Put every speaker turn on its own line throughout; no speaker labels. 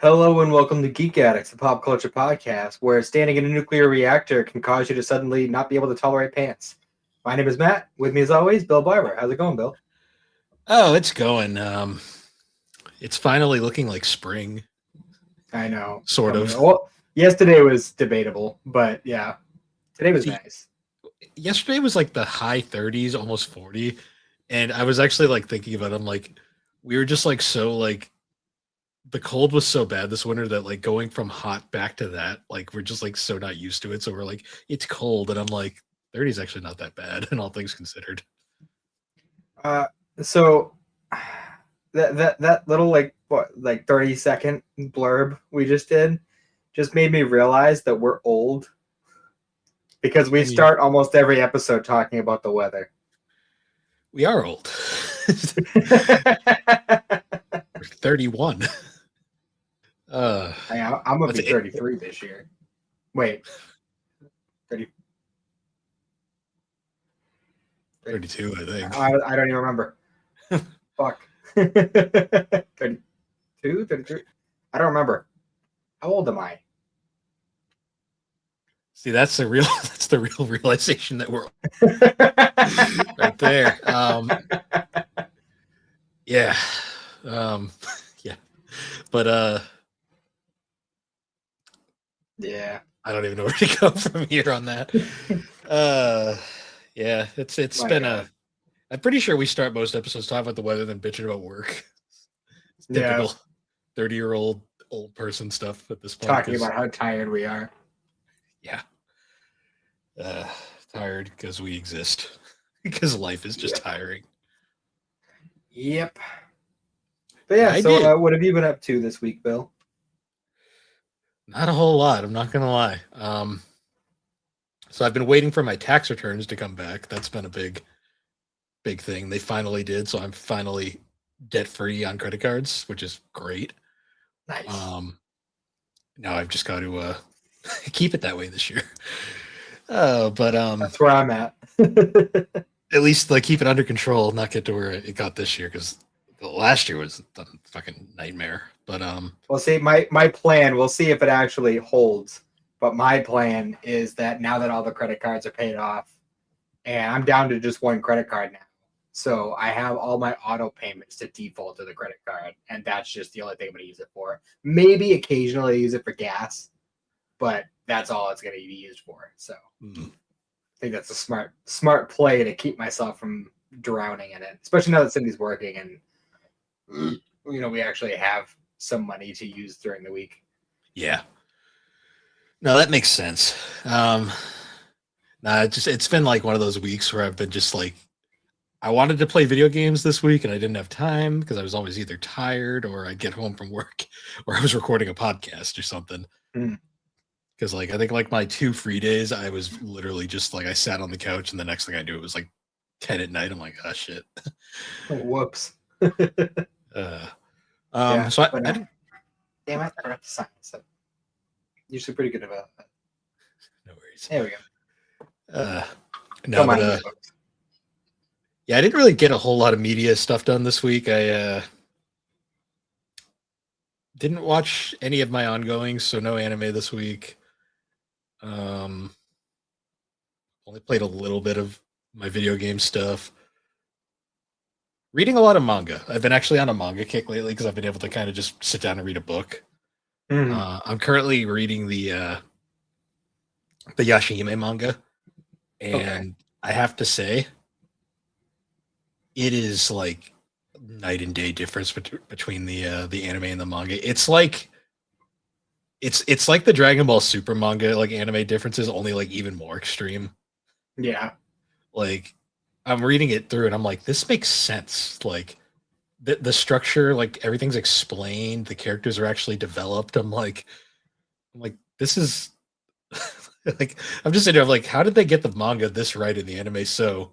Hello and welcome to Geek Addicts, the pop culture podcast, where standing in a nuclear reactor can cause you to suddenly not be able to tolerate pants. My name is Matt. With me, as always, Bill Barber. How's it going, Bill?
Oh, it's going. It's finally looking like spring,
I know.
sort of.
Well, yesterday was debatable, but yeah, today was
See,
nice.
yesterday was like the high 30s, almost 40, and I was actually like thinking about it. I'm like, we were just like so like the cold was so bad this winter that like going from hot back to that, like we're just like so not used to it. So we're like, it's cold, and I'm like, 30 is actually not that bad, and all things considered.
Uh, so that little like 30-second blurb we just did just made me realize that we're old because we
I mean,
start almost every episode talking about the weather.
we are old. We're 31.
I'm gonna
That's
be
it.
33 this year. Wait, 30, 30
32, I think.
I don't even remember. Fuck. 32, 33? I don't remember. How old am I?
See, that's the real that's the real realization that we're right there. Yeah. Um yeah. But
Yeah.
I don't even know where to go from here on that. Uh yeah, it's
My
been
God.
I'm pretty sure we start most episodes talking about the weather than bitching about work. It's
Yeah.
typical 30-year-old old person stuff at this point
Talking
because
about how tired we are.
yeah. Uh tired because we exist. Because life is just
Yep.
tiring.
Yep. But yeah,
I
so
did.
what have you been up to this week, Bill?
Not a whole lot. I'm not gonna lie. So I've been waiting for my tax returns to come back. That's been a big thing. They finally did, so I'm finally debt free on credit cards, which is great.
Nice.
Um, Now I've just got to keep it that way this year. But
That's where I'm at.
at least like keep it under control, not get to where it got this year because last year was a fucking nightmare. But
We'll see. My plan, we'll see if it actually holds. But my plan is that now that all the credit cards are paid off, and I'm down to just one credit card now. So I have all my auto payments to default to the credit card, and that's just the only thing I'm going to use it for. Maybe occasionally use it for gas, but that's all it's going to be used for. So I think that's a smart play to keep myself from drowning in it, especially now that Cindy's working and we actually have some money to use during the week.
yeah, no, that makes sense. Nah, it's been like one of those weeks where I've been just like I wanted to play video games this week and I didn't have time because I was always either tired or I'd get home from work or I was recording a podcast or something.
Mm.
Because like I think like my 2 free days, I was literally just like I sat on the couch and the next thing I knew it was like 10 at night. I'm like, oh shit.
Whoops.
Uh,
Yeah,
so
but
I
no.
didn't.
Damn it, I forgot to sign this up. Usually pretty good about that.
No worries.
There we go.
No,
Don't
but
mind me, folks.
yeah, I didn't really get a whole lot of media stuff done this week. I didn't watch any of my ongoings, so no anime this week. Only played a little bit of my video game stuff. Reading a lot of manga. I've been actually on a manga kick lately because I've been able to kind of just sit down and read a book.
Mm-hmm.
I'm currently reading the Yashihime manga, and
Okay.
I have to say, it is like night and day difference between the anime and the manga. It's like it's like the Dragon Ball Super manga like anime differences, only like even more extreme.
Yeah.
Like I'm reading it through and I'm like, this makes sense. Like the structure, like everything's explained, the characters are actually developed. I'm like, this is like I'm just sitting there, I'm like, how did they get the manga this right in the anime so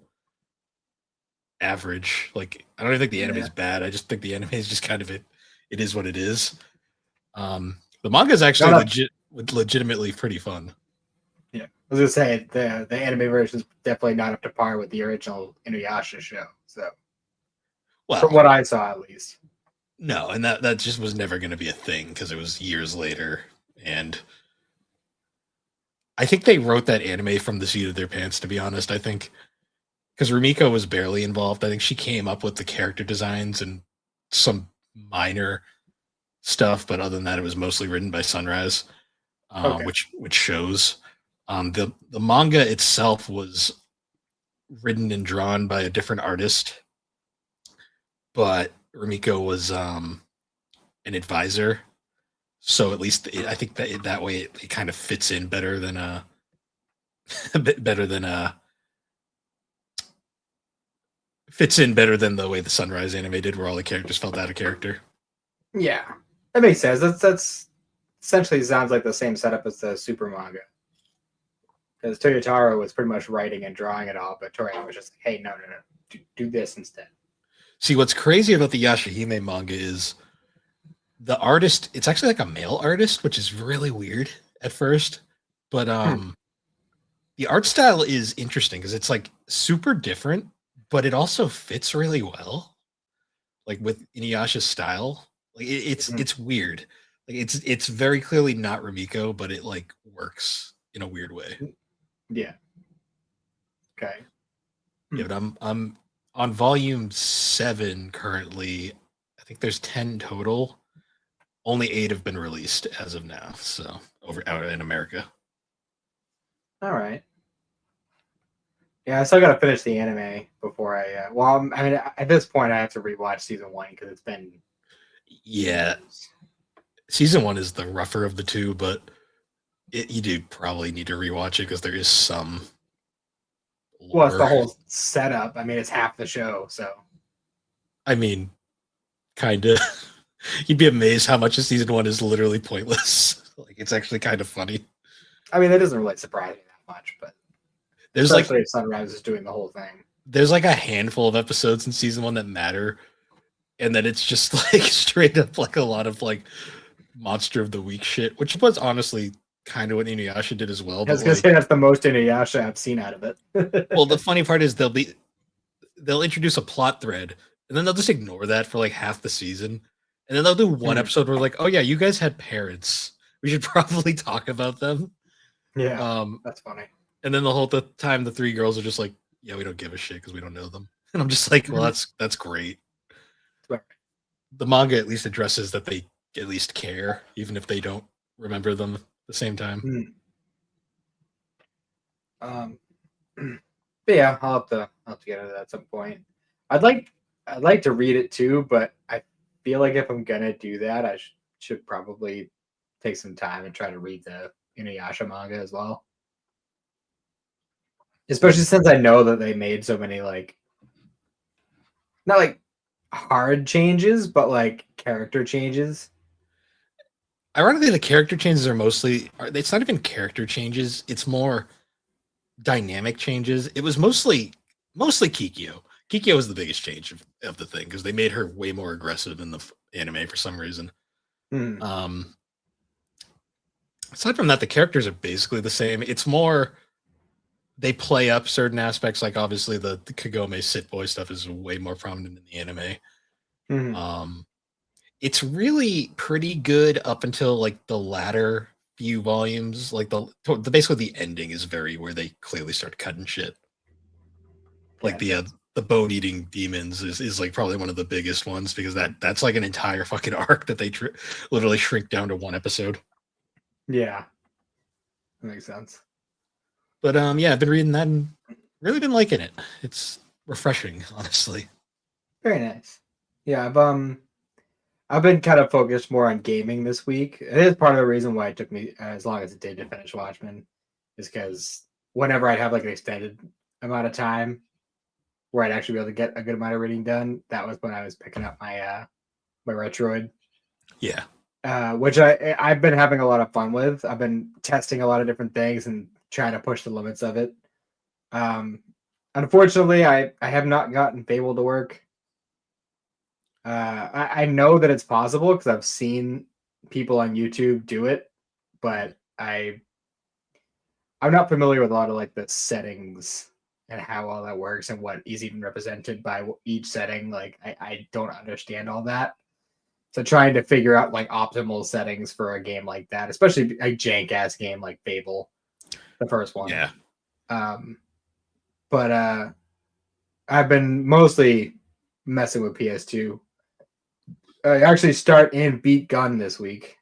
average? Like I don't even think the anime
Yeah.
is bad. I just think the anime is just kind of it is what it is. The manga is actually
No.
legitimately pretty fun.
Yeah. I was gonna say the anime version is definitely not up to par with the original Inuyasha show. So from
Well,
what I saw, at least.
No, and that just was never going to be a thing because it was years later, and I think they wrote that anime from the seat of their pants. To be honest, I think because Rumiko was barely involved. I think she came up with the character designs and some minor stuff, but other than that, it was mostly written by Sunrise,
Okay.
which shows. The manga itself was written and drawn by a different artist, but Rumiko was an advisor. So at least I think that way it kind of fits in better than a bit better than fits in better than the way the Sunrise anime did, where all the characters felt out of character.
Yeah, that makes sense. That's essentially sounds like the same setup as the Super manga. Because Toyotaro was pretty much writing and drawing it all, but Toriyama was just like, "Hey, no, do this instead."
See, what's crazy about the Yashahime manga is the artist. It's actually like a male artist, which is really weird at first. But the art style is interesting because it's like super different, but it also fits really well, like with Inuyasha's style. Like it's weird. Like it's very clearly not Rumiko, but it like works in a weird way.
Yeah. Okay.
Yeah, but I'm on volume 7 currently. I think there's 10 total. Only 8 have been released as of now. So over out in America.
All right. Yeah, I still got to finish the anime before I. Well, I mean, at this point, I have to rewatch season 1 because it's been.
Yeah, season 1 is the rougher of the two, but you do probably need to rewatch it because there is some.
Well, it's the whole setup. I mean, it's half the show, so.
I mean, kind of. You'd be amazed how much of season 1 is literally pointless. Like it's actually kind of funny.
I mean, that doesn't really surprise me that much, but
there's
especially if Sunrise is doing the whole thing.
There's like a handful of episodes in season 1 that matter, and then it's just like straight up like a lot of like monster of the week shit, which was honestly kind of what Inuyasha did as well.
I was gonna say that's the most Inuyasha I've seen out of it.
Well, the funny part is they'll introduce a plot thread, and then they'll just ignore that for like half the season, and then they'll do one episode where like, oh yeah, you guys had parents. We should probably talk about them.
Yeah, that's funny.
And then the whole time, the 3 girls are just like, yeah, we don't give a shit because we don't know them. And I'm just like, well, that's great. The manga at least addresses that they at least care, even if they don't remember them at the same time.
But yeah, I'll have to get into that at some point. I'd like to read it too, but I feel like if I'm gonna do that, I should probably take some time and try to read the Inuyasha manga as well. Especially since I know that they made so many like not like hard changes, but like character changes.
Ironically, the character changes are mostly it's not even character changes, it's more dynamic changes. It was mostly Kikyo. Kikyo was the biggest change of the thing because they made her way more aggressive in the anime for some reason. Aside from that, the characters are basically the same. It's more they play up certain aspects, like obviously the Kagome sit boy stuff is way more prominent in the anime. It's really pretty good up until like the latter few volumes. Like the basically the ending is very where they clearly start cutting shit. Like the bone eating demons is like probably one of the biggest ones because that's like an entire fucking arc that they literally shrink down to one episode.
Yeah, that makes sense.
But yeah, I've been reading that and really been liking it. It's refreshing, honestly.
Very nice. Yeah, I've been kind of focused more on gaming this week. It is part of the reason why it took me as long as it did to finish Watchmen, is because whenever I'd have like an extended amount of time where I'd actually be able to get a good amount of reading done, that was when I was picking up my my Retroid.
Yeah.
Which I've been having a lot of fun with. I've been testing a lot of different things and trying to push the limits of it. Unfortunately, I have not gotten Fable to work. I know that it's possible because I've seen people on YouTube do it, but I'm not familiar with a lot of like the settings and how all that works and what is even represented by each setting. Like I don't understand all that. So trying to figure out like optimal settings for a game like that, especially a jank ass game like Fable, the first one.
Yeah.
But I've been mostly messing with PS2. I actually start and beat Gun this week.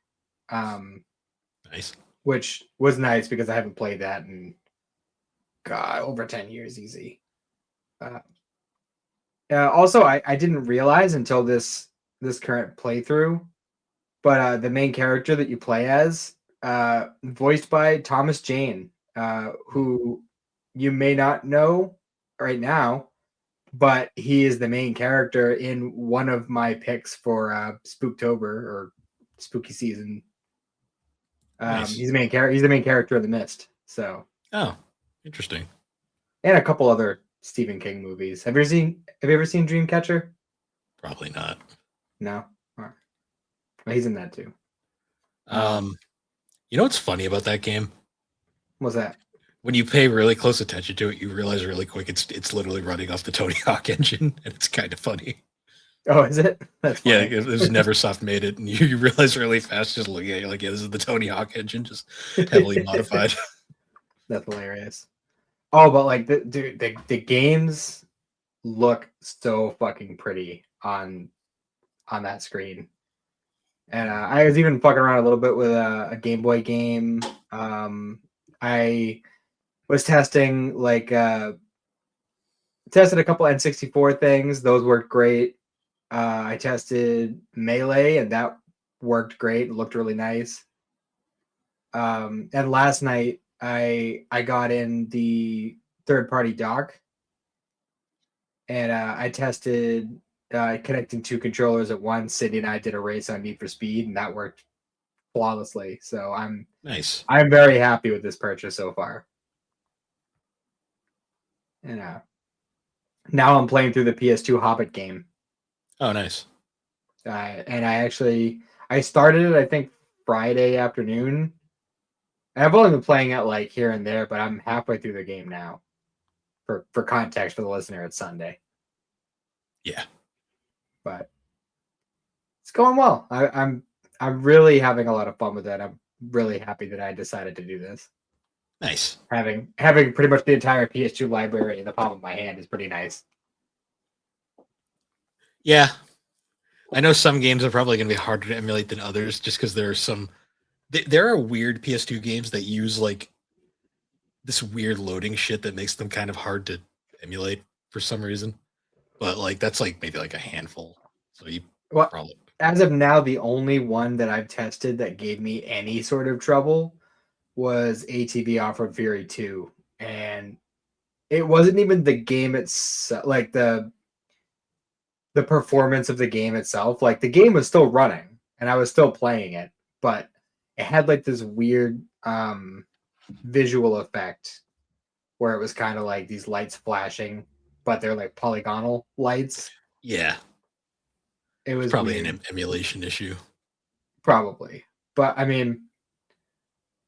Nice.
Which was nice because I haven't played that in over 10 years easy. Also, I didn't realize until this current playthrough, but the main character that you play as, voiced by Thomas Jane, who you may not know right now, but he is the main character in one of my picks for Spooktober or Spooky Season.
Nice.
He's the main character. He's the main character of The Mist. So,
oh, interesting.
And a couple other Stephen King movies. Have you ever seen Dreamcatcher?
Probably not.
No. Well, he's in that too.
You know what's funny about that game?
What's that?
When you pay really close attention to it, you realize really quick it's literally running off the Tony Hawk engine, and it's kind of funny.
Oh, is it? That's funny.
Yeah, it was Neversoft made it, and you realize really fast just looking at it, you're like, yeah, this is the Tony Hawk engine, just heavily modified.
That's hilarious. Oh, but like the games look so fucking pretty on that screen. And I was even fucking around a little bit with a Game Boy game. I was testing tested a couple N64 things. Those worked great. I tested Melee, and that worked great. It looked really nice. And last night I got in the third-party dock, and I tested connecting two controllers at once. Cindy and I did a race on Need for Speed, and that worked flawlessly. So I'm very happy with this purchase so far. And now I'm playing through the PS2 Hobbit game.
Oh, nice.
And I started it, I think, Friday afternoon. And I've only been playing it like here and there, but I'm halfway through the game now. For context for the listener, it's Sunday.
Yeah.
But it's going well. I'm really having a lot of fun with it. I'm really happy that I decided to do this.
Nice.
Having pretty much the entire PS2 library in the palm of my hand is pretty nice.
Yeah. I know some games are probably going to be harder to emulate than others just because there are weird PS2 games that use like this weird loading shit that makes them kind of hard to emulate for some reason. But like that's like maybe like a handful. So you probably
as of now, the only one that I've tested that gave me any sort of trouble was ATV Off-Road Fury 2. And it wasn't even the game itself, like the performance of the game itself. Like the game was still running and I was still playing it, but it had like this weird visual effect where it was kind of like these lights flashing, but they're like polygonal lights.
Yeah.
It was
probably
weird.
An emulation issue.
Probably. But I mean,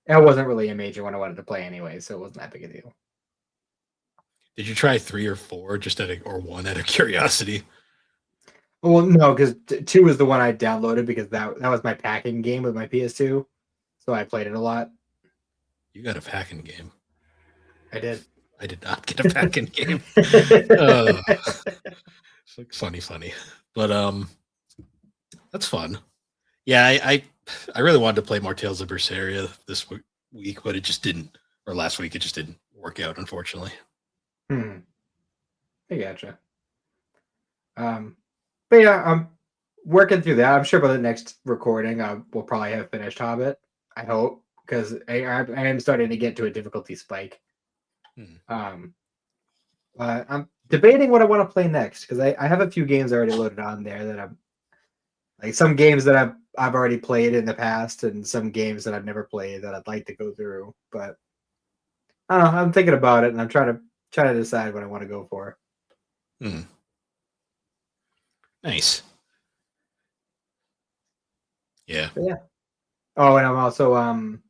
it wasn't really a major one I wanted to play anyway, so it wasn't that big a deal.
Did you try 3 or 4 or 1 out of curiosity?
Well, no, because 2 was the one I downloaded because that was my packing game with my PS2, so I played it a lot.
You got a packing game.
I did.
I did not get a packing game. It's like funny, but that's fun. Yeah, I really wanted to play more Tales of Berseria this week, but it just didn't. Or last week, it just didn't work out, unfortunately.
I gotcha. But yeah, I'm working through that. I'm sure by the next recording, we'll probably have finished Hobbit. I hope, because I am starting to get to a difficulty spike. I'm debating what I want to play next because I have a few games already loaded on there that I'm like some games that I've already played in the past and some games that I've never played that I'd like to go through. But I don't know. I'm thinking about it and I'm trying to decide what I want to go for.
Nice. Yeah.
But yeah. Oh, and I'm also I'm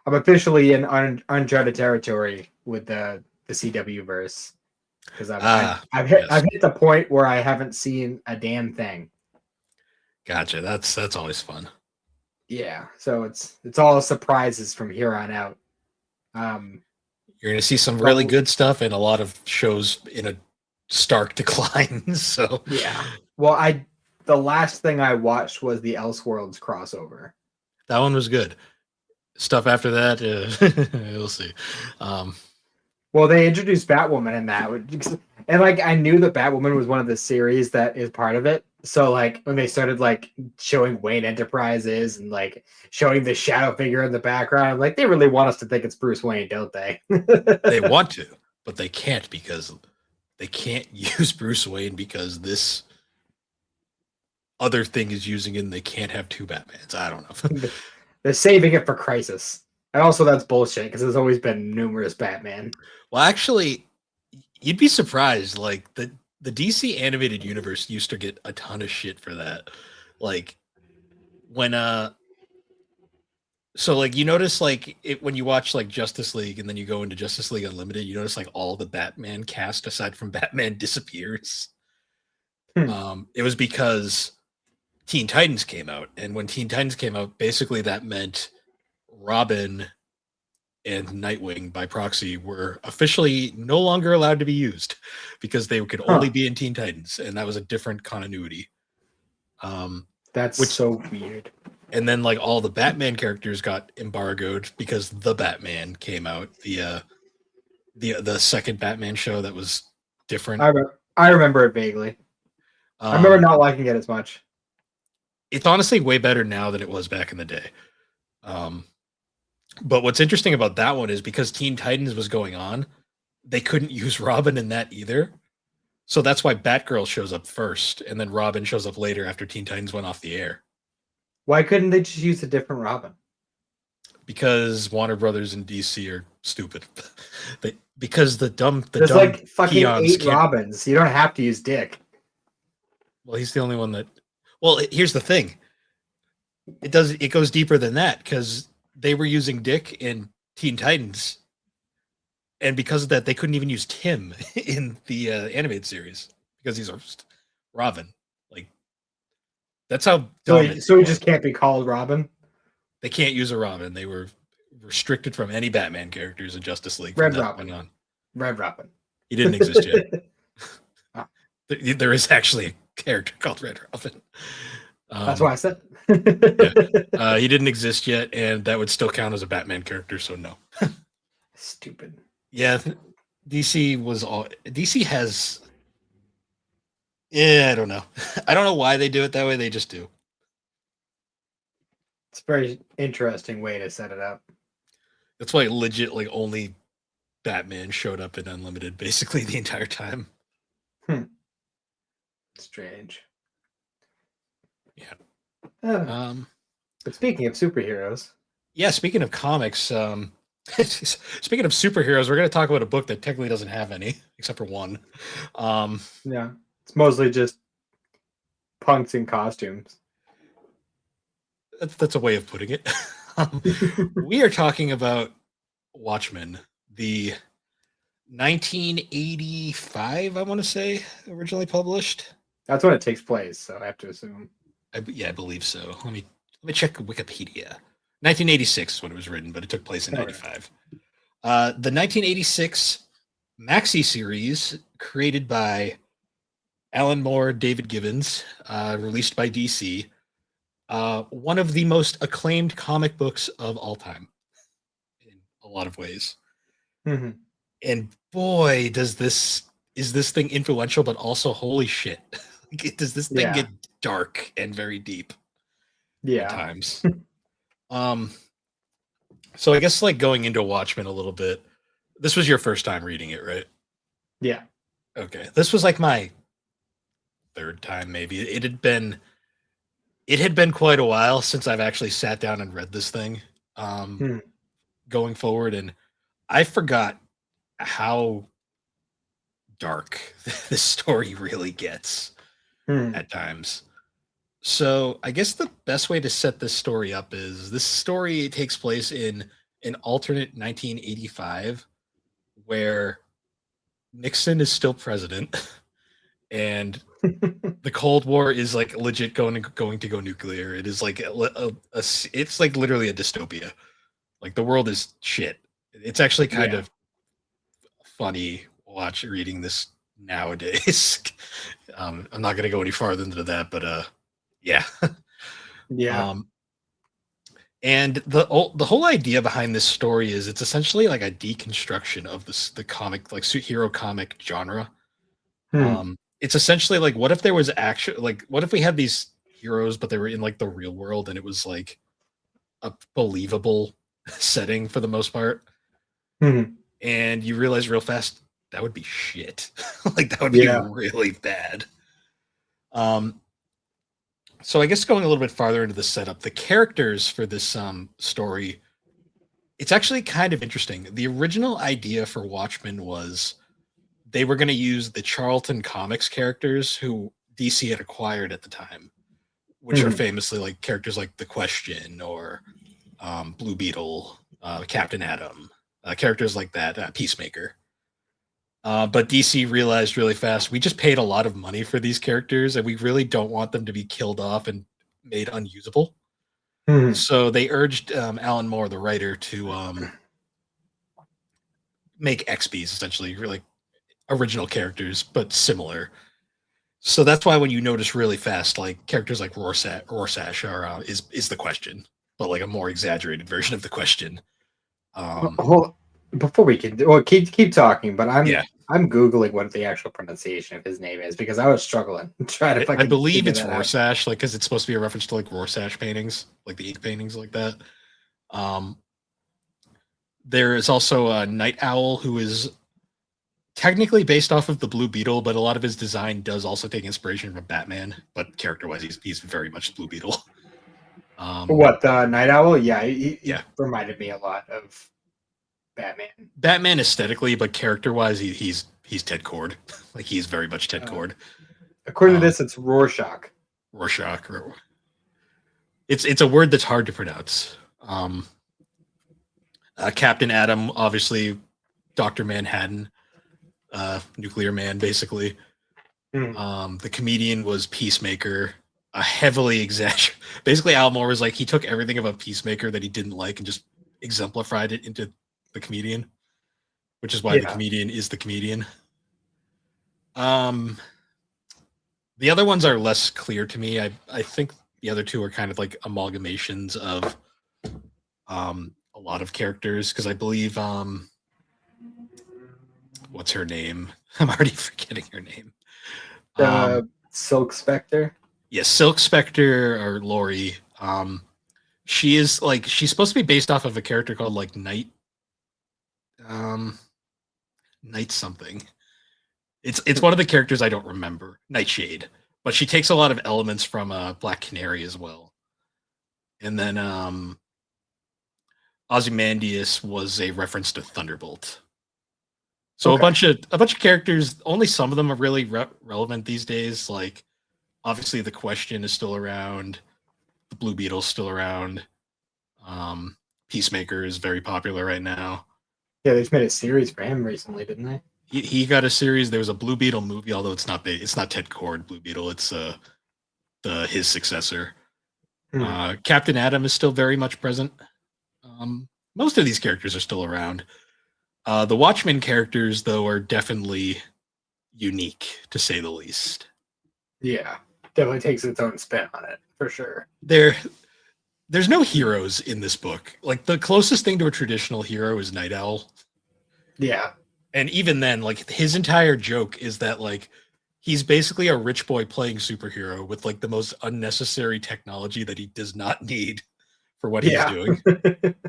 officially in uncharted territory with the CW verse because I've hit the point where I haven't seen a damn thing.
Gotcha. That's always fun.
Yeah, so it's all surprises from here on out.
You're going to see some really
Well,
good stuff and a lot of shows in a stark decline. So
yeah. Well, the last thing I watched was the Elseworlds crossover.
that one was good. Stuff after that, we'll see.
Well, they introduced Batwoman in that, and like I knew that Batwoman was one of the series that is part of it. So like when they started like showing Wayne Enterprises and like showing the shadow figure in the background, like they really want us to think it's Bruce Wayne, don't they?
They want to, but they can't because they can't use Bruce Wayne because this other thing is using it and they can't have two Batmans. I don't know.
They're saving it for Crisis. And also that's bullshit because there's always been numerous Batman.
Well, actually, you'd be surprised. Like the DC animated universe used to get a ton of shit for that. Like when so like you notice like it when you watch like Justice League and then you go into Justice League Unlimited, you notice like all the Batman cast aside from Batman disappears. It was because Teen Titans came out, and when Teen Titans came out, basically that meant Robin and Nightwing by proxy were officially no longer allowed to be used because they could only be in Teen Titans, and that was a different continuity.
That's so weird.
And then like all the Batman characters got embargoed because the Batman came out, the second Batman show that was different.
I remember it vaguely. I remember not liking it as much.
It's honestly way better now than it was back in the day. But what's interesting about that one is because Teen Titans was going on, they couldn't use Robin in that either. So that's why Batgirl shows up first, and then Robin shows up later after Teen Titans went off the air.
Why couldn't they just use a different Robin?
Because Warner Brothers and DC are stupid. Because there's
dumb like fucking 8 Robins. You don't have to use Dick.
Well, he's the only one that. Well, here's the thing. It goes deeper than that because they were using Dick in Teen Titans, and because of that, they couldn't even use Tim in the animated series because he's a Robin. Like that's how.
So he just can't be called Robin.
They can't use a Robin. They were restricted from any Batman characters in Justice League.
Red Robin.
He didn't exist yet. There is actually a character called Red Robin.
That's why I said.
He didn't exist yet, and that would still count as a Batman character. So no.
Stupid.
Yeah, DC has. Yeah, I don't know. I don't know why they do it that way. They just do.
It's a very interesting way to set it up.
That's why legit like only Batman showed up in Unlimited basically the entire time.
Strange.
Yeah.
But speaking of superheroes.
Yeah, speaking of comics, speaking of superheroes, we're going to talk about a book that technically doesn't have any, except for one.
Yeah, it's mostly just punks in costumes.
That's a way of putting it. We are talking about Watchmen, the 1985, I want to say, originally published.
That's when it takes place, so I have to assume.
I believe so. Let me check Wikipedia. 1986 is when it was written, but it took place in 95. The 1986 maxi-series created by Alan Moore, David Gibbons, released by DC. One of the most acclaimed comic books of all time in a lot of ways.
Mm-hmm.
And boy, is this thing influential, but also holy shit. Does this thing get dark and very deep at times. So I guess like going into Watchmen a little bit, this was your first time reading it, right?
Yeah.
Okay. This was like my third time maybe. It had been quite a while since I've actually sat down and read this thing going forward, and I forgot how dark this story really gets at times. So I guess the best way to set this story up is this story takes place in an alternate 1985 where Nixon is still president and The Cold War is like legit going to go nuclear. It is like it's like literally a dystopia. Like the world is shit. It's actually kind
Yeah.
of funny watch reading this nowadays. I'm not going to go any farther into that, but yeah.
Yeah.
Um, and the whole idea behind this story is it's essentially like a deconstruction of the comic like superhero comic genre.
Hmm.
It's essentially like what if there was actually like what if we had these heroes but they were in like the real world and it was like a believable setting for the most part,
Hmm.
and you realize real fast that would be shit. Like that would be
Yeah.
really bad. Um, so I guess going a little bit farther into the setup, the characters for this story, it's actually kind of interesting. The original idea for Watchmen was they were going to use the Charlton Comics characters who DC had acquired at the time, which are
Hmm.
famously like characters like the Question or Blue Beetle, Captain Atom, characters like that, Peacemaker. But DC realized really fast we just paid a lot of money for these characters, and we really don't want them to be killed off and made unusable.
Hmm.
So they urged Alan Moore, the writer, to make XBs essentially, like original characters, but similar. So that's why when you notice really fast, like characters like Rorschach are is the Question, but like a more exaggerated version of the Question. Um,
Hold, before we can, well, keep talking, but
yeah,
I'm googling what the actual pronunciation of his name is because I was struggling to try to
I
fucking
believe
figure
it's
that out.
Rorschach, like because it's supposed to be a reference to like Rorschach paintings, like the ink paintings like that. Um, there is also a Night Owl who is technically based off of the Blue Beetle, but a lot of his design does also take inspiration from Batman. But character-wise, he's very much Blue Beetle. Um,
What, the Night Owl? Yeah, he
yeah,
reminded me a lot of Batman.
Batman aesthetically, but character-wise, he's Ted Cord. Like he's very much Ted
Uh,
Cord.
According to
Um,
this, it's Rorschach.
Rorschach. It's a word that's hard to pronounce. Captain Atom, obviously, Doctor Manhattan, Nuclear Man, basically.
Hmm.
The comedian was Peacemaker, a heavily exaggerated. Basically, Al Moore was like he took everything of a Peacemaker that he didn't like and just exemplified it into the comedian, which is why the
Yeah.
comedian is the comedian. Um, the other ones are less clear to me. I think the other two are kind of like amalgamations of a lot of characters because I believe what's her name? I'm already forgetting her name. Um,
Silk Spectre.
yeah, Silk Spectre or Lori. She is like she's supposed to be based off of a character called like um, Night something. It's one of the characters I don't remember, Nightshade, but she takes a lot of elements from Black Canary as well. And then Ozymandias was a reference to Thunderbolt. So
Okay.
a bunch of characters. Only some of them are really relevant these days. Like obviously, the Question is still around. The Blue Beetle's still around. Um, Peacemaker is very popular right now.
Yeah, they just made a series for him recently, didn't they?
He got a series. There was a Blue Beetle movie, although it's not Ted Cord Blue Beetle. It's the his successor.
Hmm.
Captain Atom is still very much present. Most of these characters are still around. The Watchmen characters, though, are definitely unique to say the least.
Yeah, definitely takes its own spin on it for sure.
There's no heroes in this book. Like the closest thing to a traditional hero is Night Owl,
Yeah,
and even then, like his entire joke is that like he's basically a rich boy playing superhero with like the most unnecessary technology that he does not need for what he's
yeah,
doing.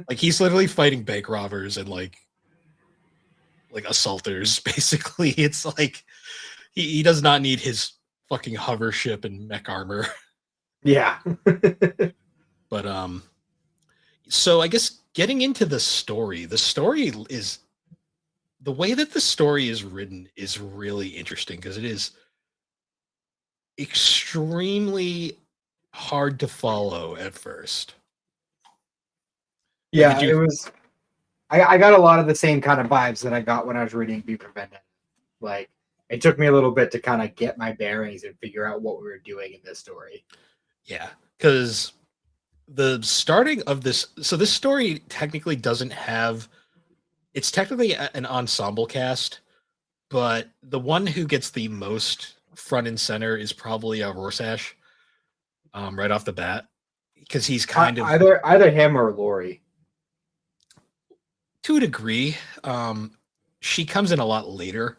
Like he's literally fighting bank robbers and like assaulters. Basically, it's like he does not need his fucking hover ship and mech armor.
yeah.
But so I guess getting into the story is the way that the story is written is really interesting because it is extremely hard to follow at first. Like, did
Yeah,
you?
it was. I got a lot of the same kind of vibes that I got when I was reading V for Vendetta. Like it took me a little bit to kind of get my bearings and figure out what we were doing in this story.
Yeah, because the starting of this, so this story technically doesn't have, it's technically an ensemble cast, but the one who gets the most front and center is probably Rorschach, right off the bat, because he's kind of
Either him or Lori.
to a degree. She comes in a lot later.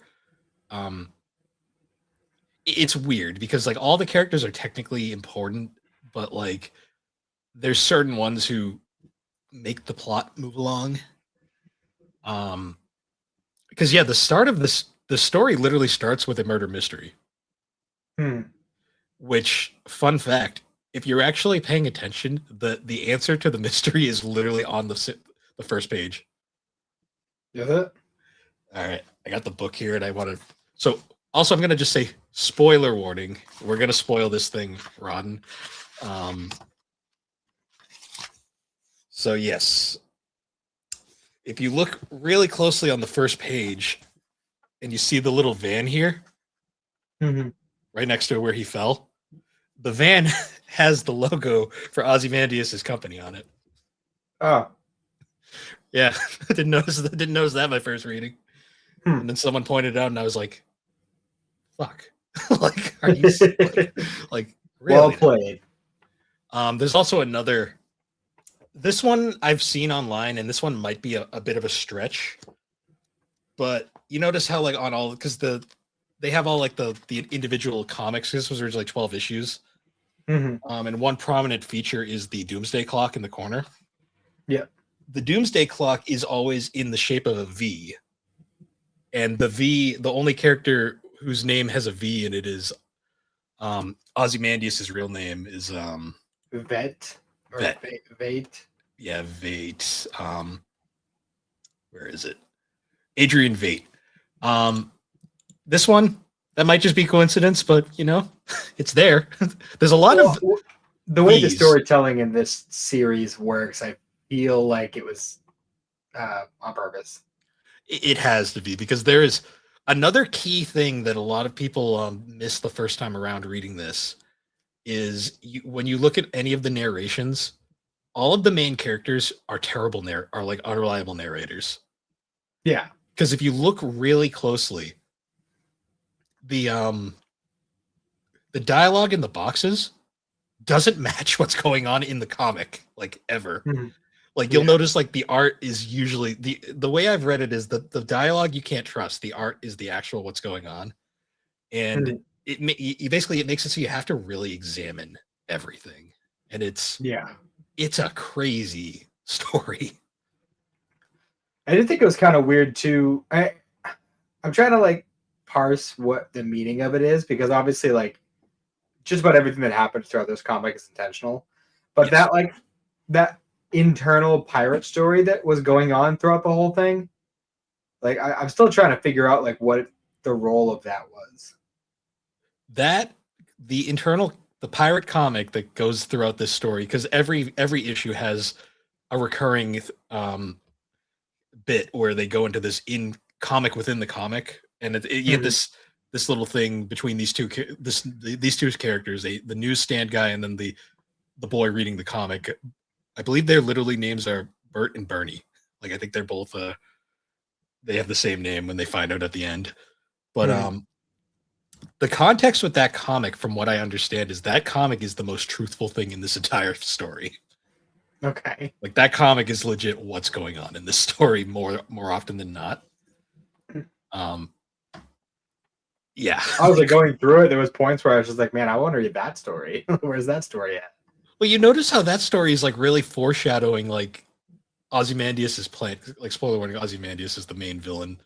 It's weird because like all the characters are technically important, but like there's certain ones who make the plot move along. Because yeah, the start of the story literally starts with a murder mystery. Which, fun fact, if you're actually paying attention, the answer to the mystery is literally on the first page.
Is it?
All right, I got the book here, and I want to. So, also, I'm gonna just say spoiler warning. We're gonna spoil this thing rotten. So yes, if you look really closely on the first page, and you see the little van here, right next to where he fell, the van has the logo for Ozymandias' company on it.
Oh,
yeah, I didn't notice that my first reading, and then someone pointed it out, and I was like, "Fuck!" Like, are you like really?
Well played.
There's also another. This one I've seen online, and this one might be a bit of a stretch, but you notice how like on all because they have all like the individual comics. This was originally 12 issues. And one prominent feature is the Doomsday Clock in the corner.
Yeah.
The Doomsday Clock is always in the shape of a V. And the only character whose name has a V in it is Ozymandias' real name is
Vet. Vate.
Yeah, Vate. Where is it? Adrian Vate. This one, that might just be coincidence, but you know, it's there. There's a lot of
the way the storytelling in this series works. I feel like it was on purpose.
It has to be, because there is another key thing that a lot of people miss the first time around reading this is when you look at any of the narrations, all of the main characters are are like unreliable narrators.
Yeah,
because if you look really closely, the dialogue in the boxes doesn't match what's going on in the comic, like ever. Like you'll notice like the art is usually the way I've read it is the dialogue you can't trust. The art is the actual what's going on. And it makes it so you have to really examine everything. And it's a crazy story.
I did think it was kind of weird too. I'm trying to like parse what the meaning of it is, because obviously like just about everything that happens throughout this comic is intentional, but that internal pirate story that was going on throughout the whole thing, like I'm still trying to figure out like what the role of that was.
That the pirate comic that goes throughout this story, because every issue has a recurring bit where they go into this in comic within the comic, and you get this little thing between these two characters, the newsstand guy and then the boy reading the comic. I believe their literally names are Bert and Bernie. Like I think they're both they have the same name when they find out at the end. But the context with that comic, from what I understand, is that comic is the most truthful thing in this entire story.
Okay.
Like that comic is legit what's going on in this story more often than not. Yeah.
I was like going through it. There was points where I was just like, man, I want to read that story. Where's that story at?
Well, you notice how that story is like really foreshadowing like Ozymandias' plan. Like spoiler warning, Ozymandias is the main villain.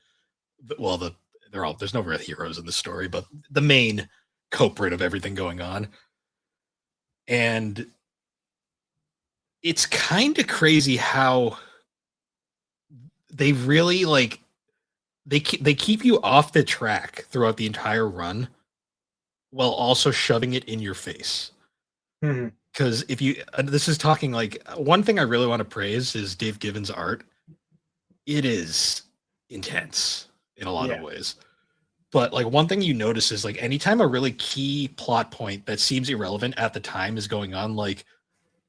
Well, there's no real heroes in the story, but the main culprit of everything going on. And it's kind of crazy how they really like they keep you off the track throughout the entire run while also shoving it in your face. Because if you this is talking like one thing I really want to praise is Dave Gibbons' art. It is intense in a lot of ways, But like one thing you notice is like anytime a really key plot point that seems irrelevant at the time is going on, like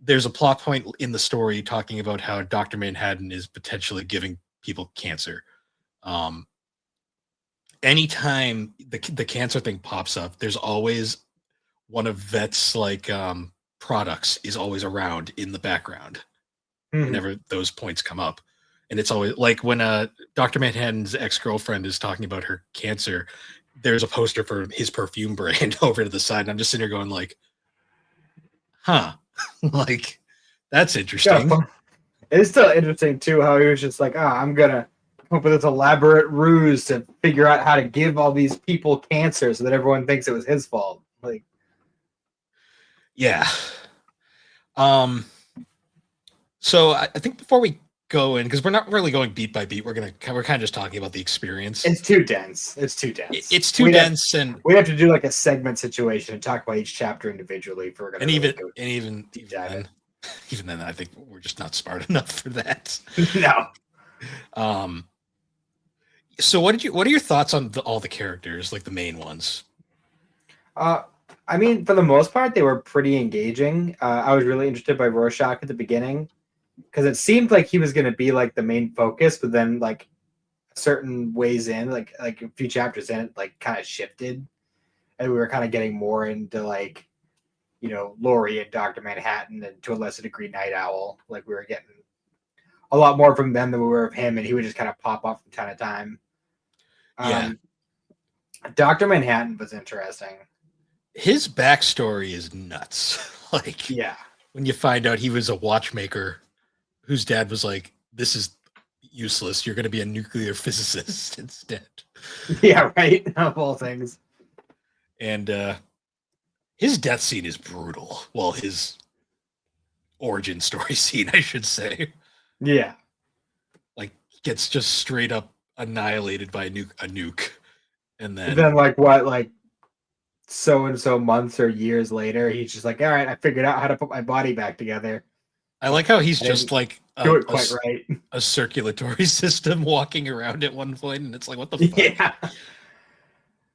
there's a plot point in the story talking about how Dr. Manhattan is potentially giving people cancer. Um, anytime the cancer thing pops up, there's always one of Vet's like products is always around in the background whenever those points come up. And it's always like when Dr. Manhattan's ex-girlfriend is talking about her cancer, there's a poster for his perfume brand over to the side. And I'm just sitting here going like, huh, like that's interesting.
Yeah, it's still interesting too how he was just like, I'm gonna come up with this elaborate ruse to figure out how to give all these people cancer so that everyone thinks it was his fault. Like,
yeah. So I think before we go in, because we're not really going beat by beat, we're kind of just talking about the experience.
it's too dense. It's too dense.
It's too dense, and
we have to do like a segment situation and talk about each chapter individually if we're gonna.
Even then, I think we're just not smart enough for that.
No.
So what are your thoughts on all the characters, like the main ones?
I mean, for the most part, they were pretty engaging. I was really interested by Rorschach at the beginning because it seemed like he was going to be like the main focus, but then like certain ways in, like a few chapters in, it like kind of shifted, and we were kind of getting more into like, you know, Laurie and Dr. Manhattan, and to a lesser degree, Night Owl. Like we were getting a lot more from them than we were of him, and he would just kind of pop up from time to time.
Yeah.
Dr. Manhattan was interesting.
His backstory is nuts. Like,
yeah,
when you find out he was a watchmaker whose dad was like, "This is useless. You're going to be a nuclear physicist instead."
Yeah, right. Of all things.
And his death scene is brutal. Well, his origin story scene, I should say.
Yeah.
Like, gets just straight up annihilated by a nuke. And then
like what, like so and so months or years later, he's just like, all right, I figured out how to put my body back together.
I like how he's just like
do it quite right.
A circulatory system walking around at one point, and it's like, what the fuck?
Yeah.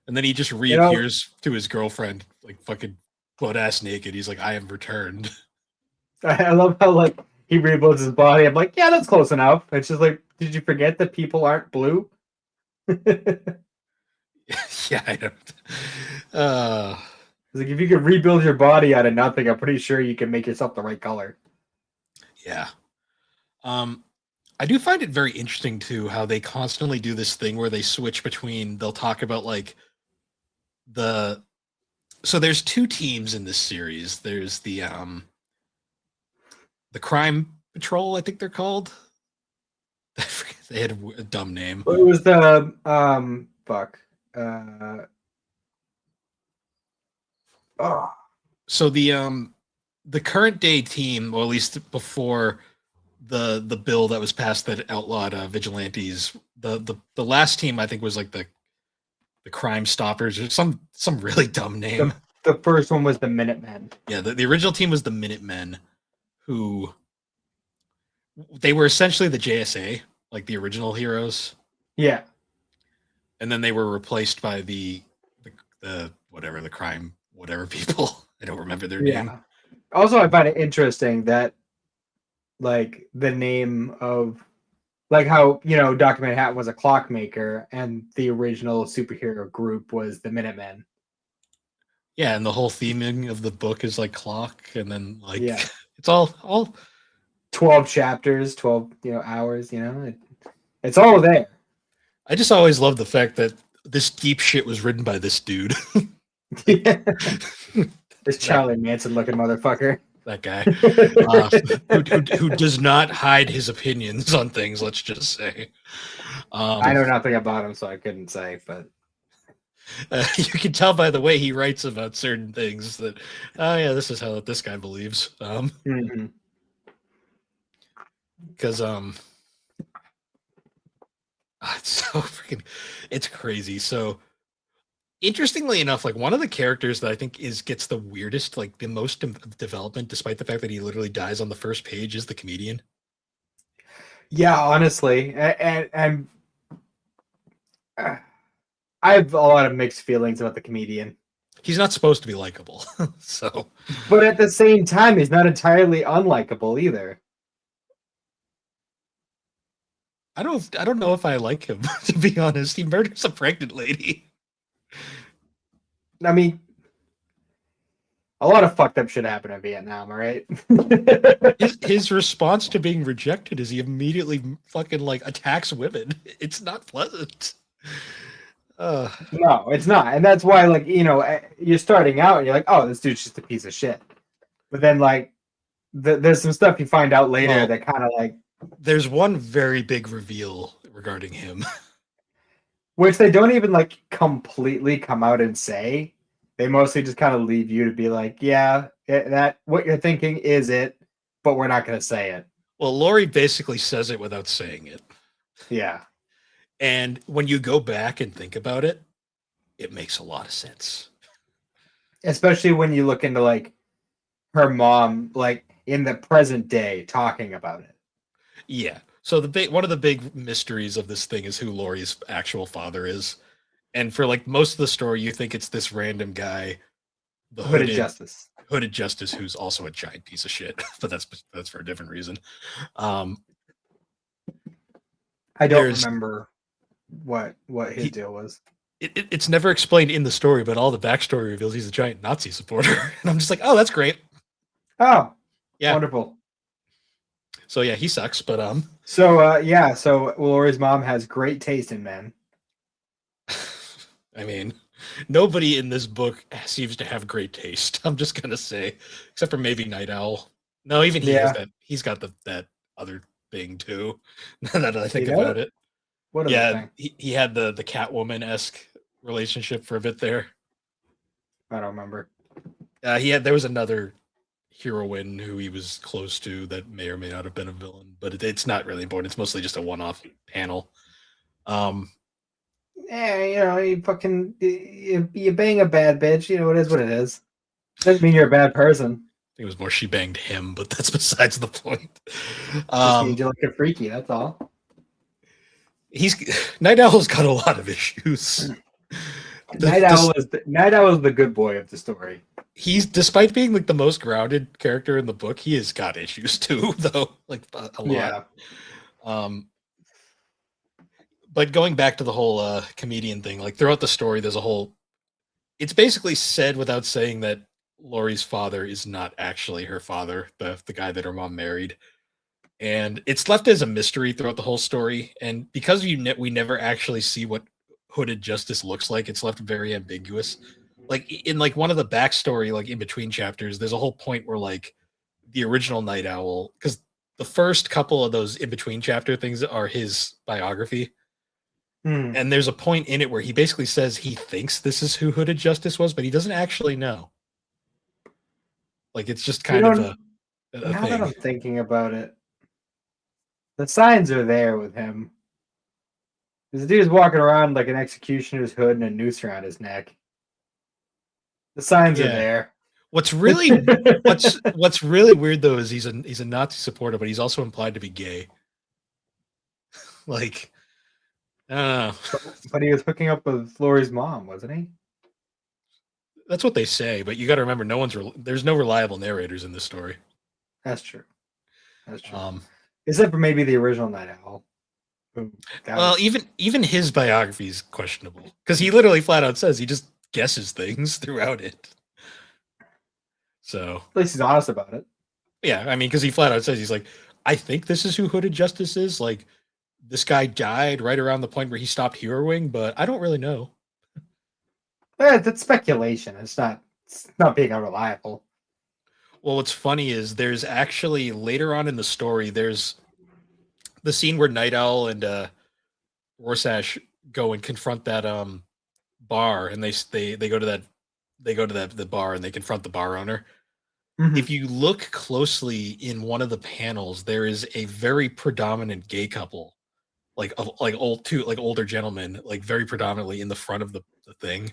And then he just reappears to his girlfriend, like fucking butt ass naked. He's like, I am returned.
I love how like he rebuilds his body. I'm like, yeah, that's close enough. It's just like, did you forget that people aren't blue?
Yeah, I don't.
It's like if you could rebuild your body out of nothing, I'm pretty sure you can make yourself the right color.
Yeah. I do find it very interesting too how they constantly do this thing where they switch between. They'll talk about like so there's two teams in this series. There's the Crime Patrol, I think they're called. They had a dumb name.
It was the
So the current day team, or at least before the bill that was passed that outlawed vigilantes, the last team I think was like the Crime Stoppers or some really dumb name.
The first one was the Minutemen.
Yeah, the original team was the Minutemen, who they were essentially the JSA, like the original heroes.
Yeah.
And then they were replaced by the whatever, the crime whatever people. I don't remember their name.
Also, I find it interesting that like the name of like how, you know, Dr. Manhattan was a clockmaker and the original superhero group was the Minutemen.
Yeah, and the whole theming of the book is like clock, and then like it's all
12 chapters, 12 hours, it's all there.
I just always love the fact that this deep shit was written by this dude.
This Charlie Manson looking motherfucker.
That guy who does not hide his opinions on things, let's just say.
I know nothing about him, so I couldn't say, but
you can tell by the way he writes about certain things that, this is how this guy believes. Because it's so freaking, it's crazy. So interestingly enough, like one of the characters that I think gets the weirdest, like the most development, despite the fact that he literally dies on the first page, is the comedian.
Yeah, honestly, and I have a lot of mixed feelings about the comedian,
He's not supposed to be likable, so
but at the same time, he's not entirely unlikable either.
I don't know if I like him, to be honest. He murders a pregnant lady.
I mean, a lot of fucked up shit happened in Vietnam, all right?
His response to being rejected is he immediately fucking like attacks women. It's not pleasant.
No, it's not. And that's why, like, you're starting out and you're like, oh, this dude's just a piece of shit. But then, like, there's some stuff you find out later
Well,
that kind of like.
There's one very big reveal regarding him.
Which they don't even, like, completely come out and say. They mostly just kind of leave you to be like, yeah, that what you're thinking is it, but we're not going to say it.
Well, Laurie basically says it without saying it.
Yeah.
And when you go back and think about it, it makes a lot of sense.
Especially when you look into, like, her mom, like, in the present day talking about it.
Yeah. So one of the big mysteries of this thing is who Laurie's actual father is. And for like most of the story, you think it's this random guy, the
Hooded Justice.
Hooded Justice, who's also a giant piece of shit. But that's for a different reason. I
don't remember what his deal was.
It's never explained in the story, but all the backstory reveals he's a giant Nazi supporter. And I'm just like, oh, that's great.
Oh,
yeah,
wonderful.
So yeah, he sucks, but
So Laurie's mom has great taste in men.
I mean, nobody in this book seems to have great taste. I'm just gonna say, except for maybe Night Owl. No, even he has that. He's got that other thing too. Now that I think about it.
What
thing? He had the Catwoman-esque relationship for a bit there.
I don't remember.
There was another heroine who he was close to that may or may not have been a villain, but it's not really important. It's mostly just a one-off panel.
Yeah, you fucking you bang a bad bitch. You know, it is what it is. Doesn't mean you're a bad person.
I think it was more she banged him, but that's besides the point.
Just means you're like a freaky. That's all.
Night Owl's got a lot of issues.
Night Owl is the good boy of the story.
He's, despite being like the most grounded character in the book, he has got issues too, though, like a lot. Yeah. But going back to the whole comedian thing, like throughout the story, there's a whole. It's basically said without saying that Laurie's father is not actually her father, the guy that her mom married, and it's left as a mystery throughout the whole story. And because we never actually see what Hooded Justice looks like, it's left very ambiguous. Like in like one of the backstory, like in between chapters, there's a whole point where like the original Night Owl, because the first couple of those in between chapter things are his biography. And there's a point in it where he basically says he thinks this is who Hooded Justice was, but he doesn't actually know. Like it's just kind of a
now
thing.
that I'm thinking about it, the signs are there with him. This dude's walking around like an executioner's hood and a noose around his neck. The signs are there.
What's really what's really weird though is he's a Nazi supporter, but he's also implied to be gay. Like, I don't know.
But he was hooking up with Laurie's mom, wasn't he?
That's what they say, but you got to remember, there's no reliable narrators in this story.
That's true. Except for maybe the original Night Owl.
Even his biography is questionable because he literally flat out says he just guesses things throughout it. So
at least he's honest about it.
Yeah, I mean, because he flat out says he's like, I think this is who Hooded Justice is. Like, this guy died right around the point where he stopped heroing, but I don't really know.
That's speculation. It's not being unreliable.
Well, what's funny is there's actually later on in the story, there's the scene where Night Owl and Rorschach go and confront that bar, and they go to the bar and they confront the bar owner. Mm-hmm. If you look closely in one of the panels, there is a very predominant gay couple, like older gentlemen, like very predominantly in the front of the thing.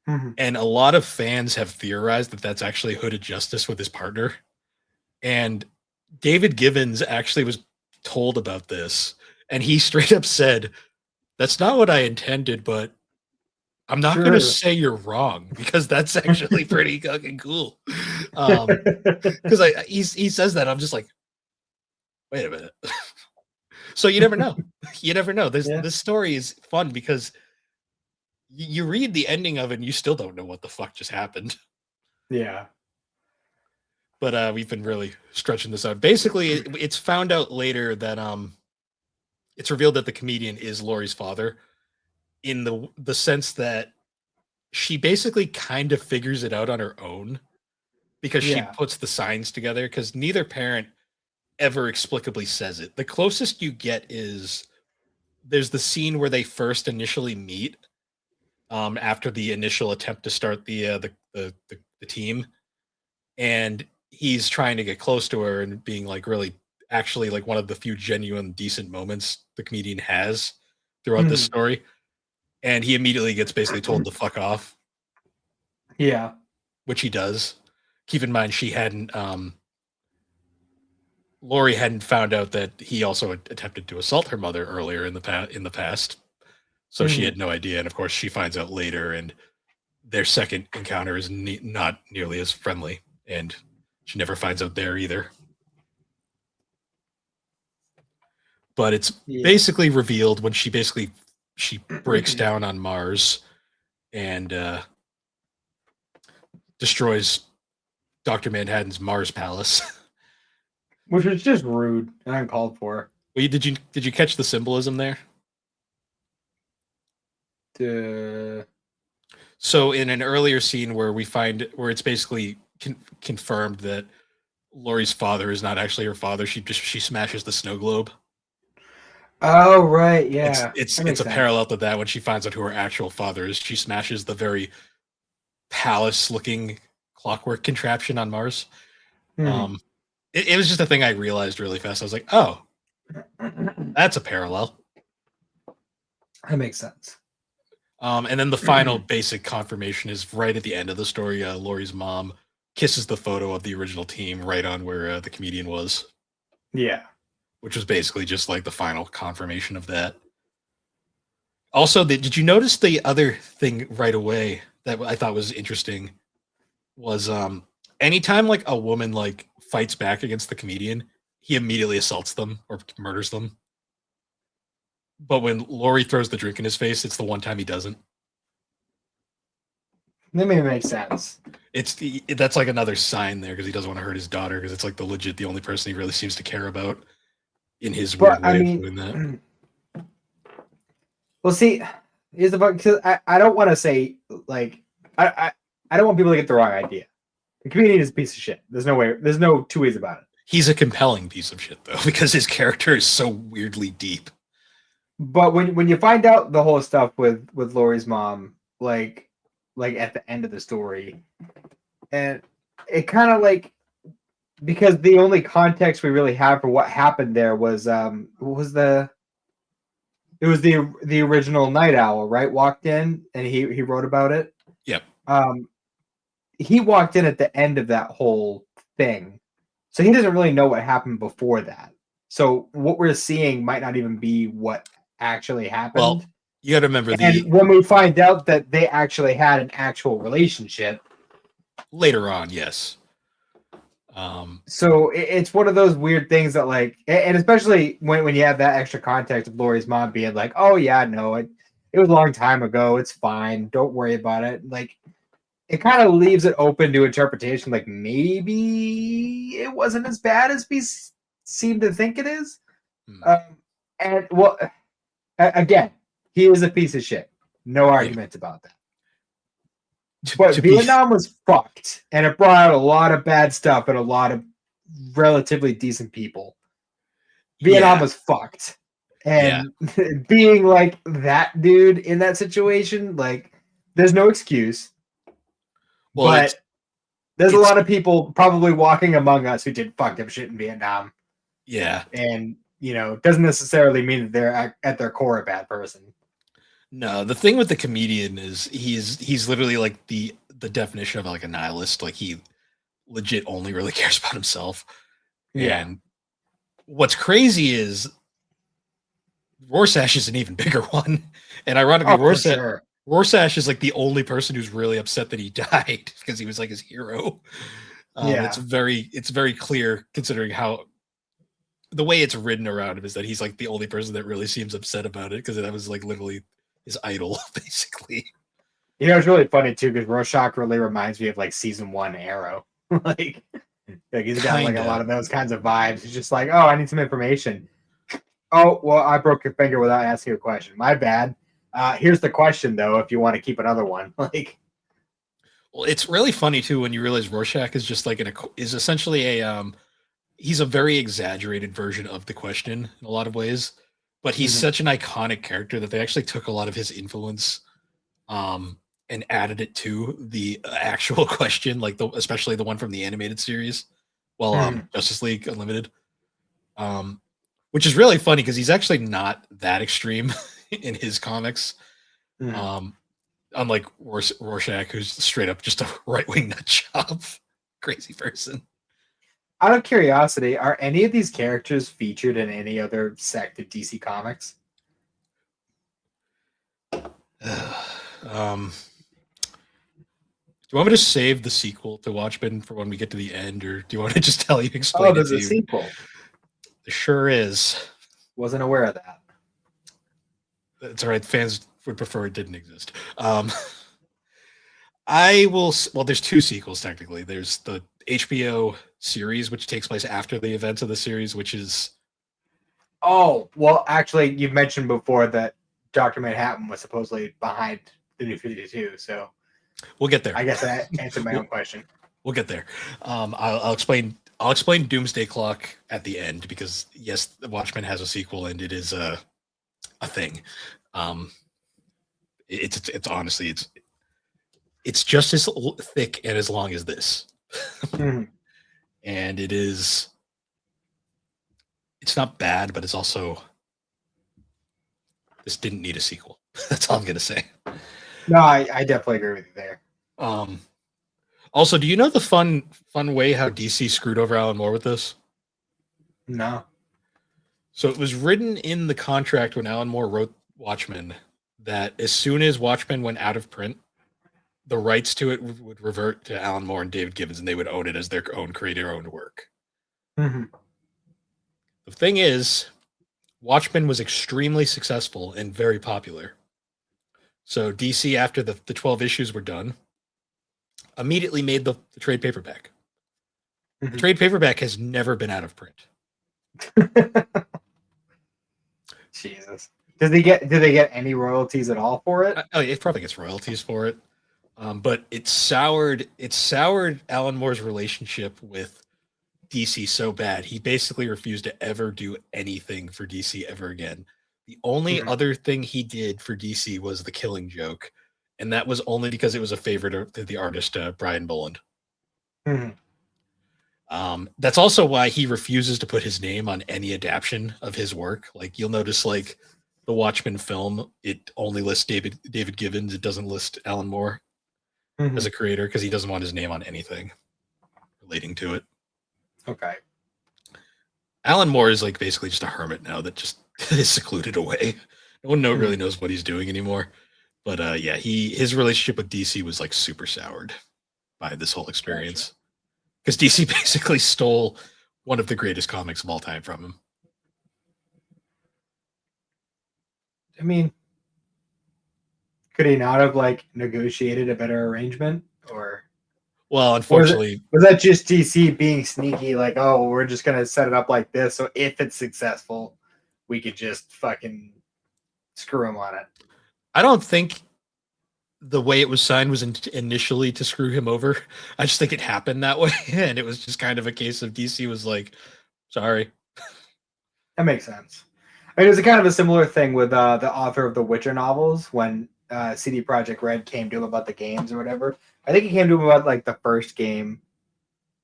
Mm-hmm. And a lot of fans have theorized that that's actually Hooded Justice with his partner. And David Gibbons actually was told about this, and he straight up said, "That's not what I intended, but I'm not going to
Sure.
say you're wrong because that's actually pretty fucking cool. Because he says that I'm just like, wait a minute. So you never know. You never know.
Yeah.
This story is fun because you read the ending of it and you still don't know what the fuck just happened.
Yeah.
But we've been really stretching this out. Basically, it's found out later that it's revealed that the comedian is Laurie's father, in the sense that she basically kind of figures it out on her own because she
Yeah.
puts the signs together, because neither parent ever explicably says it. The closest you get is there's the scene where they first initially meet, after the initial attempt to start the team, and he's trying to get close to her and being like really actually like one of the few genuine decent moments the comedian has throughout this
Mhm.
story, and he immediately gets basically told to fuck off,
Yeah.
which he does. Keep in mind she hadn't Lori hadn't found out that he also attempted to assault her mother earlier in the past, so she
Mhm.
had no idea. And of course, she finds out later, and their second encounter is not nearly as friendly, and she never finds out there either. But it's
Yeah.
basically revealed when she breaks down on Mars and destroys Dr. Manhattan's Mars palace.
Which was just rude and uncalled for.
Well, did you catch the symbolism there?
To
So in an earlier scene where it's basically confirmed that Laurie's father is not actually her father, she smashes the snow globe.
Oh right,
It's
yeah.
it's
That
it's
makes
a
sense.
parallel to that when she finds out who her actual father is. She smashes the very palace-looking clockwork contraption on Mars.
Mhm.
Um, it was just a thing I realized really fast. I was like, oh, that's a parallel.
That makes sense.
And then the final basic confirmation is right at the end of the story. Laurie's mom kisses the photo of the original team right on where the comedian was,
Yeah.
which was basically just like the final confirmation of that. Also, did you notice the other thing right away that I thought was interesting was anytime like a woman like fights back against the comedian, he immediately assaults them or murders them. But when Laurie throws the drink in his face, it's the one time he doesn't.
That may make sense.
That's like another sign there because he doesn't want to hurt his daughter, because it's like the only person he really seems to care about in his
But
weird
I
way of
mean,
doing that.
well, see, here's the part, because I don't want to say like I, I I don't want people to get the wrong idea. The comedian is a piece of shit. There's no way. There's no two ways about it.
He's a compelling piece of shit though because his character is so weirdly deep.
But when you find out the whole stuff with Laurie's mom, like at the end of the story, and it kind of like, because the only context we really have for what happened there was what was the it was the original Night Owl, right? Walked in and he wrote about it.
Yep.
Um, he walked in at the end of that whole thing, so he doesn't really know what happened before that. So what we're seeing might not even be what actually happened.
Well, you got to remember
And when we find out that they actually had an actual relationship,
later on, yes.
so it's one of those weird things that like, and especially when you have that extra context of Lori's mom being like, "Oh yeah, no, it was a long time ago. It's fine. Don't worry about it." Like, it kind of leaves it open to interpretation. Like, maybe it wasn't as bad as we seem to think it is.
Hmm.
And well, again, he is a piece of shit. No
Yeah.
arguments about that. But Vietnam was fucked, and it brought out a lot of bad stuff and a lot of relatively decent people. Vietnam was fucked, and being like that dude in that situation, like, there's no excuse.
Well,
but there's a lot of people probably walking among us who did fucked up shit in Vietnam.
Yeah.
And, doesn't necessarily mean that they're at their core a bad person.
No, the thing with the comedian is he's literally like the definition of like a nihilist. Like, he legit only really cares about himself.
Yeah.
And what's crazy is Rorschach is an even bigger one. And ironically,
For sure.
Rorschach is like the only person who's really upset that he died because he was like his hero.
Yeah.
It's very clear considering how the way it's written around him is that he's like the only person that really seems upset about it because that was like literally his idol, basically.
It's really funny too because Rorschach really reminds me of like season 1 Arrow. like, like he's got like a lot
Kinda.
of those kinds of vibes. He's just like, oh, I need some information. Oh, well, I broke your finger without asking a question. My bad. Here's the question though, if you want to keep another one. Like,
Well, it's really funny too when you realize Rorschach is just like is essentially a he's a very exaggerated version of the Question in a lot of ways, but he's
mhm,
such an iconic character that they actually took a lot of his influence um and added it to the actual Question, like especially the one from the animated series, well
mhm,
Justice League Unlimited. Um which is really funny because he's actually not that extreme in his comics.
mhm.
Um unlike Rorschach, who's straight up just a right wing nut job, crazy person.
Out of curiosity, are any of these characters featured in any other sect of DC Comics?
um, do you want me to save the sequel to Watchmen for when we get to the end, or do you want to just tell you,
Oh,
explain it
there's
to
a
you?
sequel.
There sure is.
Wasn't aware of that.
It's all right. Fans would prefer it didn't exist. I will. Well, there's two sequels technically. There's the HBO series, which takes place after the events of the series, which is
Oh, well, actually, you've mentioned before that Dr. Manhattan was supposedly behind the New 52, so
we'll get there.
I guess that answered my
we'll,
own question.
we'll get there. I'll explain. I'll explain Doomsday Clock at the end because yes, the Watchmen has a sequel and it is a thing. Um, it's honestly it's just as thick and as long as this,
Mhm.
and it's not bad, but it's also this didn't need a sequel. That's all I'm gonna say.
No, I definitely agree with you there.
Um, Also, do you know the fun way how DC screwed over Alan Moore with this?
No.
So it was written in the contract when Alan Moore wrote Watchmen that as soon as Watchmen went out of print, the rights to it would revert to Alan Moore and David Gibbons, and they would own it as their own creator-owned work.
Mhm.
The thing is, Watchmen was extremely successful and very popular. So DC, after the 12 issues were done, immediately made the trade paperback. The
Mhm.
trade paperback has never been out of print.
Jesus. Do they get any royalties at all for it?
Oh, it probably gets royalties for it, but it soured Alan Moore's relationship with DC so bad he basically refused to ever do anything for DC ever again. The only
Mhm.
other thing he did for DC was the Killing Joke, and that was only because it was a favorite of the artist Brian Boland.
Mhm.
That's also why he refuses to put his name on any adaptation of his work. Like you'll notice, like the Watchmen film, it only lists David Gibbons. It doesn't list Alan Moore as
Mhm.
a creator because he doesn't want his name on anything relating to it.
Okay.
Alan Moore is like basically just a hermit now that just is secluded away. No one really
Mhm.
knows what he's doing anymore. But yeah, his relationship with DC was like super soured by this whole
Gotcha.
experience because DC basically stole one of the greatest comics of all time from him.
I mean, could he not have like negotiated a better arrangement,
Well,
or
unfortunately,
was that just DC being sneaky? Like, oh, we're just gonna set it up like this, so if it's successful, we could just fucking screw him on it.
I don't think the way it was signed was initially to screw him over. I just think it happened that way, and it was just kind of a case of DC was like, "Sorry."
That makes sense. I mean, it was a kind of a similar thing with the author of the Witcher novels when CD Projekt Red came to him about the games or whatever. I think he came to him about like the first game.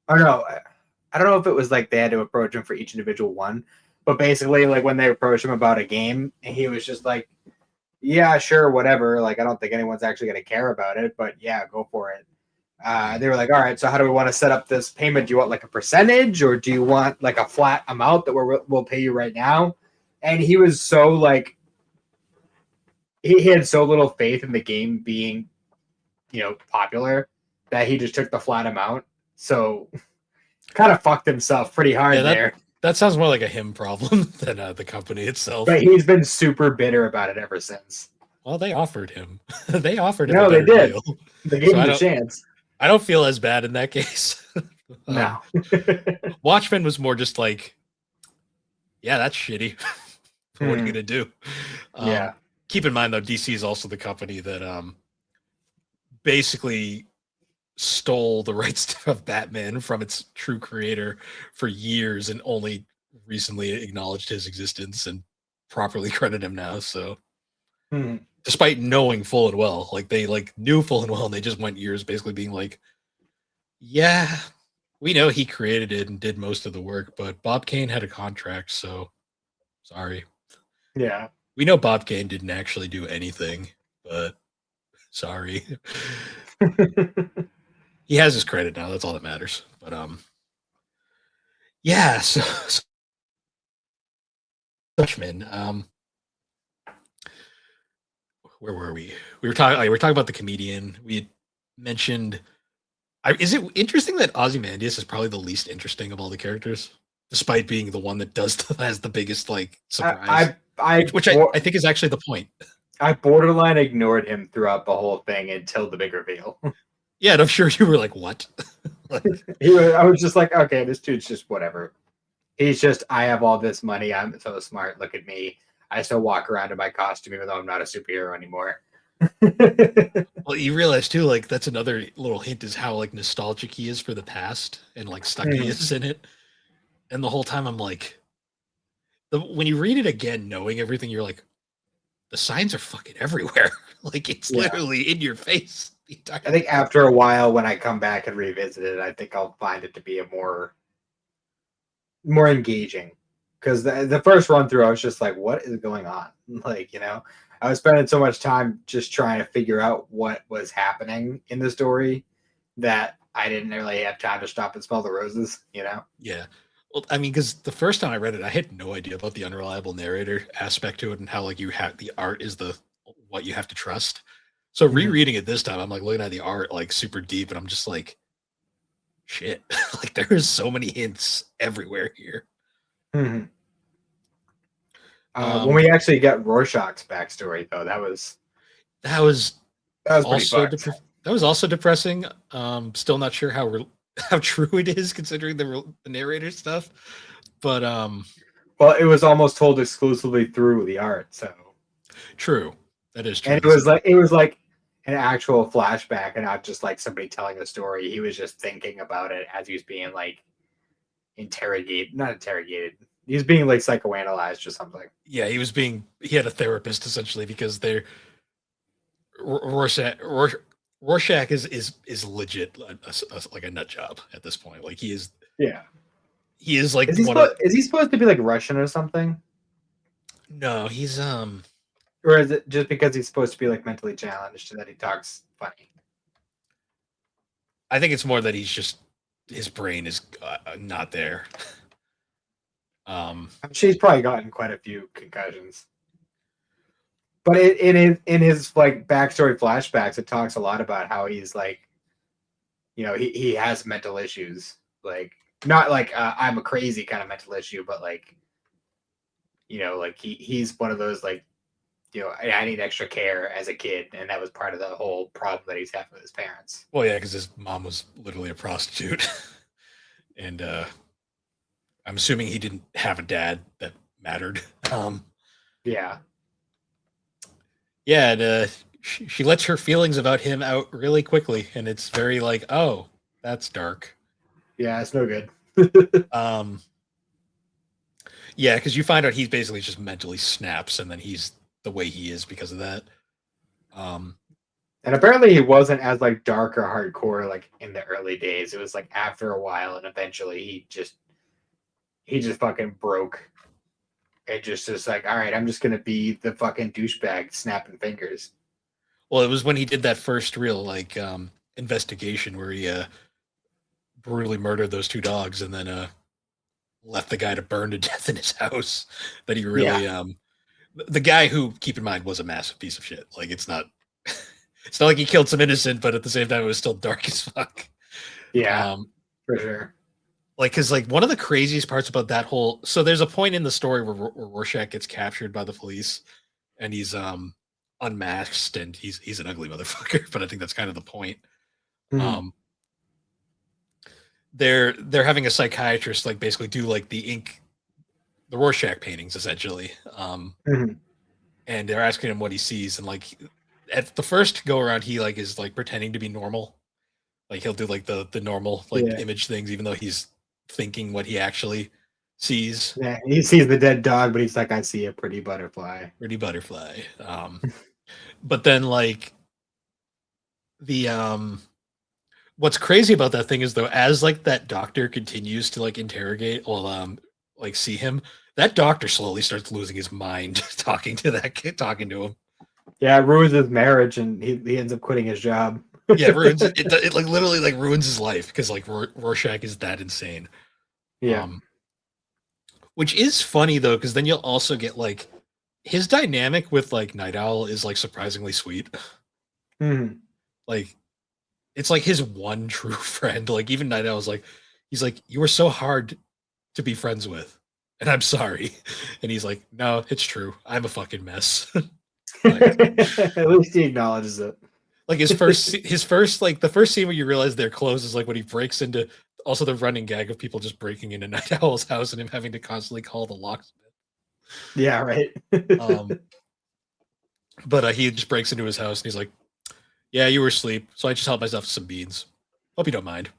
Or no, I don't know if it was like they had to approach him for each individual one, but basically, like when they approached him about a game, he was just like, "Yeah, sure, whatever. Like, I don't think anyone's actually going to care about it, but yeah, go for it."
Mm.
They were like, "All right, so how do we want to set up this payment? Do you want like a percentage, or do you want like a flat amount that we'll pay you right now?" And he was so like he had so little faith in the game being, popular that he just took the flat amount. So kind of fucked himself pretty
Yeah,
hard there.
that sounds more like a him problem than the company itself.
But he's been super bitter about it ever since.
Well, they offered him. They offered him a
No, they
better
did.
deal.
They gave
So
him the chance.
I don't feel as bad in that case.
No.
Watchmen was more just like, yeah, that's shitty. What are you gonna do?
Yeah.
Keep in mind though, DC is also the company that basically stole the rights of Batman from its true creator for years and only recently acknowledged his existence and properly credit him now. So despite knowing full and well, like they like knew full and well, and they just went years basically being like, yeah, we know he created it and did most of the work, but Bob Kane had a contract, so sorry.
Yeah.
We know Bob Kane didn't actually do anything, but sorry. He has his credit now. That's all that matters. But yeah. So Watchmen. Where were we? We were talking about the comedian. We had mentioned. Is it interesting that Ozymandias is probably the least interesting of all the characters, despite being the one that has the biggest like surprise? Which I think is actually the point.
I borderline ignored him throughout the whole thing until the big reveal.
Yeah, and I'm sure you were like, "What?"
I was just like, "Okay, this dude's just whatever." He's just, I have all this money. I'm so smart. Look at me. I still walk around in my costume, even though I'm not a superhero anymore.
Well, you realize too, like that's another little hint is how like nostalgic he is for the past and like stuck he is in it. And the whole time I'm like, when you read it again, knowing everything, you're like, the signs are fucking everywhere. Like it's literally in your face.
I think after a while, when I come back and revisit it, I think I'll find it to be a more engaging. Because the first run through, I was just like, what is going on? Like, I was spending so much time just trying to figure out what was happening in the story that I didn't really have time to stop and smell the roses,
Yeah. Well, I mean, because the first time I read it, I had no idea about the unreliable narrator aspect to it and how like you have the art is what you have to trust. So rereading it this time, I'm like looking at the art like super deep, and I'm just like, shit, like there's so many hints everywhere here.
When we actually got Rorschach's backstory, though, that was
also that was also depressing. Still not sure how true it is considering the narrator stuff, but
well, it was almost told exclusively through the art, so
true. That is true.
And it was like an actual flashback and not just like somebody telling the story. He was just thinking about it as he was being like not interrogated. He was being like psychoanalyzed or something.
Yeah, he had a therapist essentially because Rorschach is legit like a nut job at this point. Like he is.
Yeah.
He is like
is he supposed to be like Russian or something?
No, he's
or is it just because he's supposed to be like mentally challenged that he talks funny?
I think it's more that his brain is not there.
She's probably gotten quite a few concussions. But in his like backstory flashbacks, it talks a lot about how he's like, he has mental issues, like not like I'm a crazy kind of mental issue, but like, like he's one of those like, I need extra care as a kid, and that was part of the whole problem that he's had with his parents.
Well, yeah, because his mom was literally a prostitute, and I'm assuming he didn't have a dad that mattered.
Yeah.
Yeah, and she lets her feelings about him out really quickly, and it's very like, oh, that's dark.
Yeah, it's no good.
Yeah, because you find out he's basically just mentally snaps, and then he's the way he is because of that.
And apparently he wasn't as like dark or hardcore like in the early days. It was like after a while, and eventually he just fucking broke. It just like, all right, I'm just gonna be the fucking douchebag snapping fingers.
Well, it was when he did that first real like investigation where he brutally murdered those two dogs and then left the guy to burn to death in his house that he really The guy who, keep in mind, was a massive piece of shit. Like it's not like he killed some innocent, but at the same time, it was still dark as fuck.
Yeah, for sure.
Like, because like one of the craziest parts about that whole, so there's a point in the story where Rorschach gets captured by the police, and he's unmasked, and he's an ugly motherfucker. But I think that's kind of the point.
Mhm.
They're having a psychiatrist like basically do like the Rorschach paintings essentially.
Mhm.
And they're asking him what he sees, and like at the first go around, he like is like pretending to be normal. Like he'll do like the normal like
Yeah.
image things, even though he's thinking what he actually sees.
Yeah, he sees the dead dog, but he's like, I see a pretty butterfly.
Pretty butterfly. But then like the what's crazy about that thing is though, as like that doctor continues to like interrogate, like see him, that doctor slowly starts losing his mind talking to that kid, talking to him.
Yeah, it ruins his marriage, and he ends up quitting his job.
Yeah, it ruins it. It like literally like ruins his life because like Rorschach is that insane.
Yeah.
Which is funny though, because then you'll also get like his dynamic with like Night Owl is like surprisingly sweet.
Mhm.
Like it's like his one true friend. Like even Night Owl's like, he's like, you were so hard to be friends with, and I'm sorry. And he's like, no, it's true. I'm a fucking mess.
At least he acknowledges it.
Like his first like the first scene where you realize they're close is like when he breaks into, also the running gag of people just breaking into Night Owl's house and him having to constantly call the locksmith.
Yeah, right.
But he just breaks into his house and he's like, yeah, you were asleep, so I just helped myself to some beans. Hope you don't mind.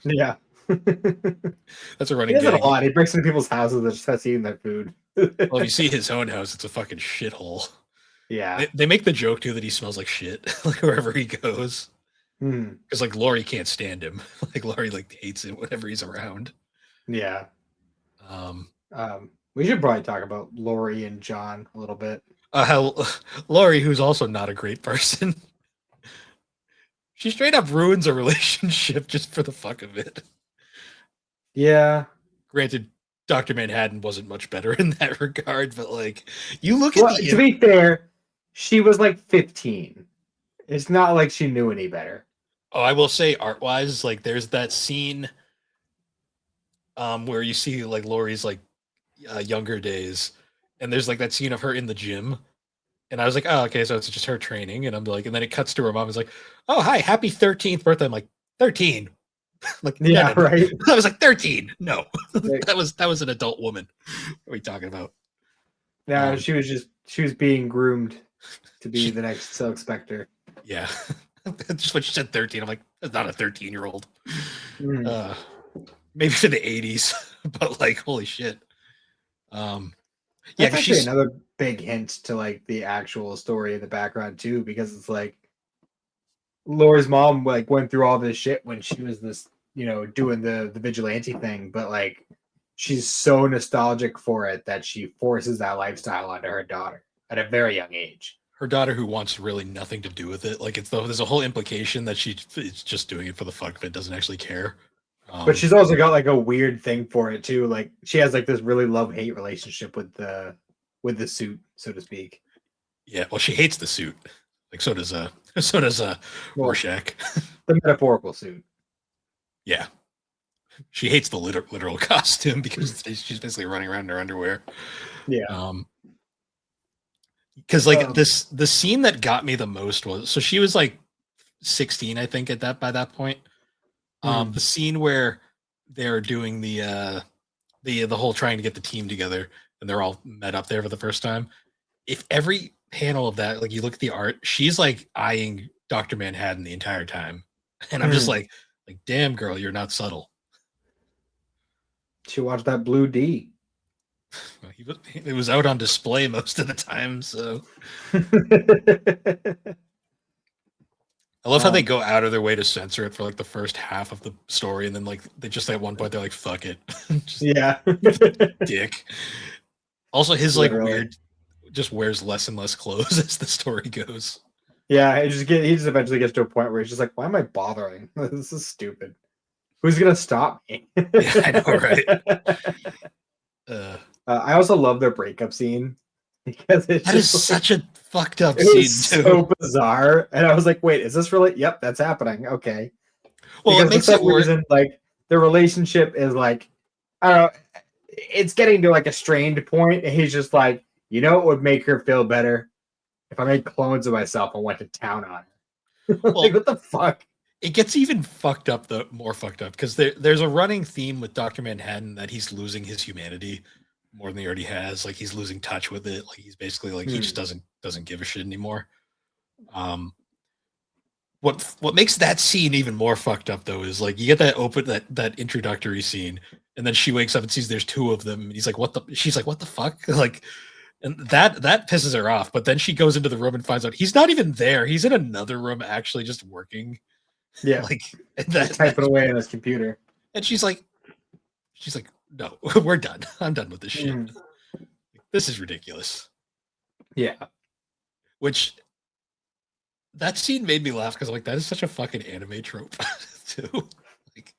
Yeah.
That's a
He
running
does it a
gag.
lot. He breaks into people's houses and just starts eating their food.
Well, if you see his own house, it's a fucking shithole.
Yeah.
They make the joke too that he smells like shit, like wherever he goes.
Hmm.
Because like Laurie can't stand him. Like Laurie like hates him whenever he's around.
Yeah.
Um,
We should probably talk about Lori and John a little bit.
how Laurie, who's also not a great person, she straight up ruins a relationship just for the fuck of it.
Yeah.
Granted, Dr. Manhattan wasn't much better in that regard, but like you look
Well,
at
to be fair, she was like 15. It's not like she knew any better.
Oh, I will say art wise, like there's that scene where you see like Laurie's like younger days, and there's like that scene of her in the gym. And I was like, oh, okay, so it's just her training. And I'm like, and then it cuts to her mom. Is like, oh, hi, happy 13th birthday. I'm like, 13. Like,
Yeah,
no.
right.
I was like, 13. No,
Like,
that was an adult woman. What are we talking about?
no, she was being groomed to be the next Silk Spectre.
Yeah. Just when she said 13, I'm like, that's not a 13-year-old.
Mm.
Maybe for the 80s, but like, holy shit. Yeah,
That's actually another big hint to like the actual story in the background too, because it's like Laura's mom like went through all this shit when she was this, doing the vigilante thing, but like she's so nostalgic for it that she forces that lifestyle onto her daughter at a very young age.
her daughter who wants really nothing to do with it. Like there's a whole implication that she is just doing it for the fuck of it, doesn't actually care.
But she's also got like a weird thing for it too. Like she has like this really love-hate relationship with the suit, so to speak.
Yeah, well, she hates the suit. Like so does Rorschach.
The metaphorical suit.
Yeah, she hates the literal costume because she's basically running around in her underwear.
Yeah.
Because like the scene that got me the most was, so she was like 16, I think, by that point. The scene where they're doing the whole trying to get the team together and they're all met up there for the first time. If every panel of that, like you look at the art, she's like eyeing Dr. Manhattan the entire time. And I'm just like, damn girl, you're not subtle.
She watched that Blue D.
It was out on display most of the time, so I love how they go out of their way to censor it for like the first half of the story, and then like they just at one point they're like, "Fuck it,"
yeah,
dick. Also, his
Literally.
like weird, just wears less and less clothes as the story goes.
Yeah, he just eventually gets to a point where he's just like, "Why am I bothering? This is stupid. Who's gonna stop me?"
Yeah, I know, right?
I also love their breakup scene because it's
That is
just like,
such a fucked up
it
scene
was
too.
so bizarre. And I was like, wait, is this really? Yep, that's happening. Okay.
Well, it
Because for
makes it
some
work.
reason, like the relationship is like, I don't know, it's getting to like a strained point. And he's just like, you know, it would make her feel better if I made clones of myself and went to town on her. Like,
Well,
what the fuck?
it gets even fucked up, the more fucked up, because there's a running theme with Dr. Manhattan that he's losing his humanity more than he already has. Like he's losing touch with it. Like he's basically like he just doesn't give a shit anymore. Um, what makes that scene even more fucked up though is like you get that introductory scene, and then she wakes up and sees there's two of them, and he's like, "What the?" She's like, "What the fuck?" Like, and that pisses her off. But then she goes into the room and finds out he's not even there. He's in another room actually just working.
Yeah.
Like and
Just typing away on his computer.
and she's like, no, we're done. I'm done with this shit. This is ridiculous.
Yeah.
Which that scene made me laugh because like that is such a fucking anime trope too. Like,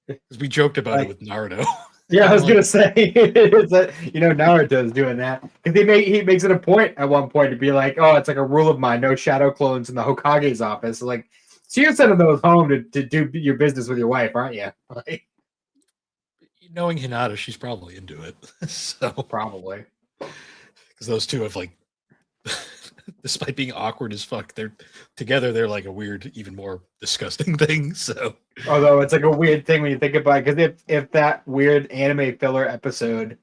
'cause we joked about it with Naruto.
Yeah, I was gonna say it's that, you know, Naruto's doing that because he makes it a point at one point to be like, oh, it's like a rule of mine, no shadow clones in the Hokage's office. Like, so you're sending those home to do your business with your wife, aren't you? Like,
Knowing Hinata, she's probably into it. So
probably.
because those two have like, despite being awkward as fuck, they're together. They're like a weird, even more disgusting thing. So
Although it's like a weird thing when you think about it, because if that weird anime filler episode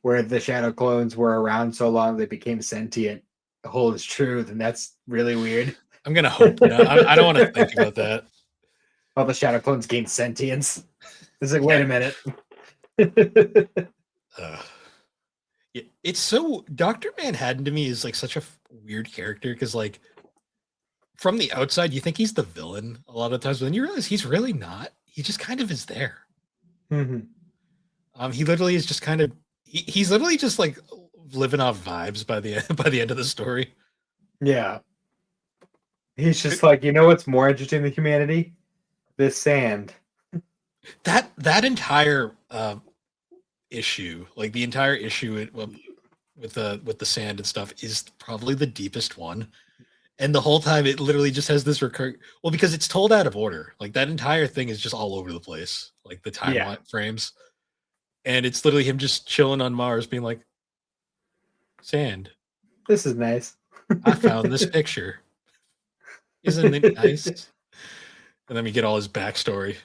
where the shadow clones were around so long they became sentient holds true, then that's really weird.
I'm gonna hope not. I don't want to think about that.
All the shadow clones gain sentience. It's like, wait a minute.
It's so Dr. Manhattan to me is like such a weird character because like from the outside you think he's the villain a lot of times, but then you realize he's really not. He just kind of is there. He literally is just kind of he's literally just like living off vibes by the end of the story.
Yeah. He's just like, you know what's more interesting than humanity? This sand.
That entire issue, like the entire issue with the sand and stuff, is probably the deepest one. And the whole time, it literally just has this recurring. Well, because it's told out of order. Like that entire thing is just all over the place, like the time frames. And it's literally him just chilling on Mars, being like, "Sand.
This is nice.
I found this picture. Isn't it nice?" And then we get all his backstory.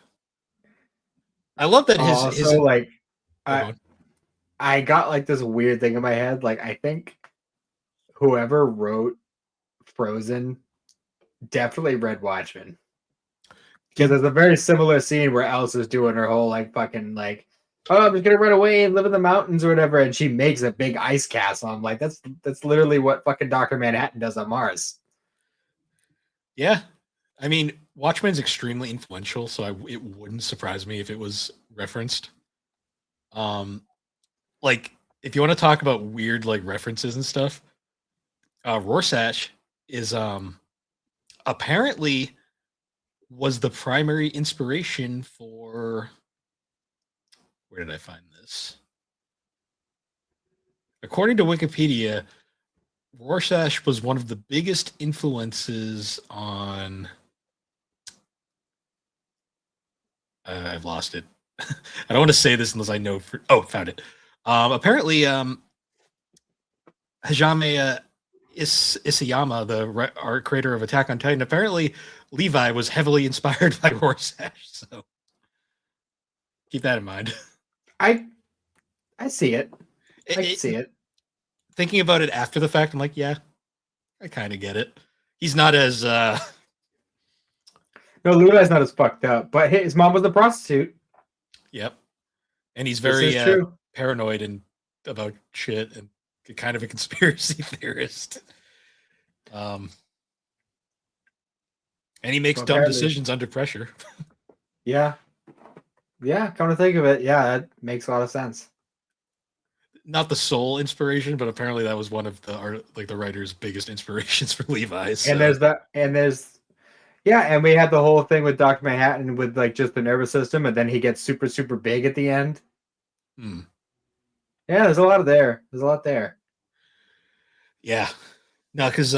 I love that his
like I got like this weird thing in my head. Like I think whoever wrote Frozen definitely read Watchmen. Because there's a very similar scene where Elsa's doing her whole like fucking like, oh, I'm just gonna run away and live in the mountains or whatever, and she makes a big ice castle. I'm like, that's literally what fucking Dr. Manhattan does on Mars.
Yeah. I mean, Watchmen's extremely influential, so it wouldn't surprise me if it was referenced. Like if you want to talk about weird like references and stuff, Rorschach is apparently was the primary inspiration for. Where did I find this? According to Wikipedia, Rorschach was one of the biggest influences on. I've lost it. I don't want to say this unless I know. Found it. Apparently, Hajime Isayama, the art creator of Attack on Titan, apparently Levi was heavily inspired by Rorschach. So keep that in mind.
I see it. I can see it.
Thinking about it after the fact, I'm like, yeah, I kind of get it. He's not as
no, Levi's not as fucked up, but his mom was a prostitute.
Yep. And he's very paranoid and about shit and kind of a conspiracy theorist. And he makes dumb decisions under pressure.
Yeah. Yeah, come to think of it, yeah, that makes a lot of sense.
Not the sole inspiration, but apparently that was one of the writer's biggest inspirations for Levi. So.
And we had the whole thing with Dr. Manhattan with like just the nervous system, and then he gets super, super big at the end. Yeah, there's a lot there.
Yeah. No, because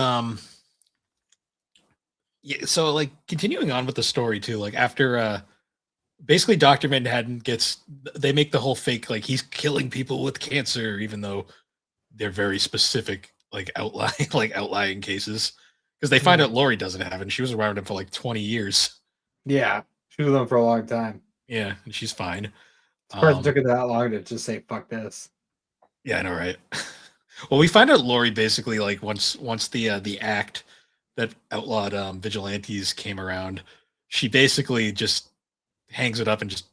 yeah, so like continuing on with the story too, like after basically Dr. Manhattan gets they make the whole fake like he's killing people with cancer, even though they're very specific, like outlying like outlying cases. Because they find out
Mhm.
Lori doesn't have it, and she was around him for like 20 years.
Yeah, she was with them for a long time.
Yeah, and she's fine.
Surprised it took
Um,
her that long to just say fuck this.
yeah, I know, right? Well, we find out Lori basically like once the act that outlawed vigilantes came around, she basically just hangs it up and just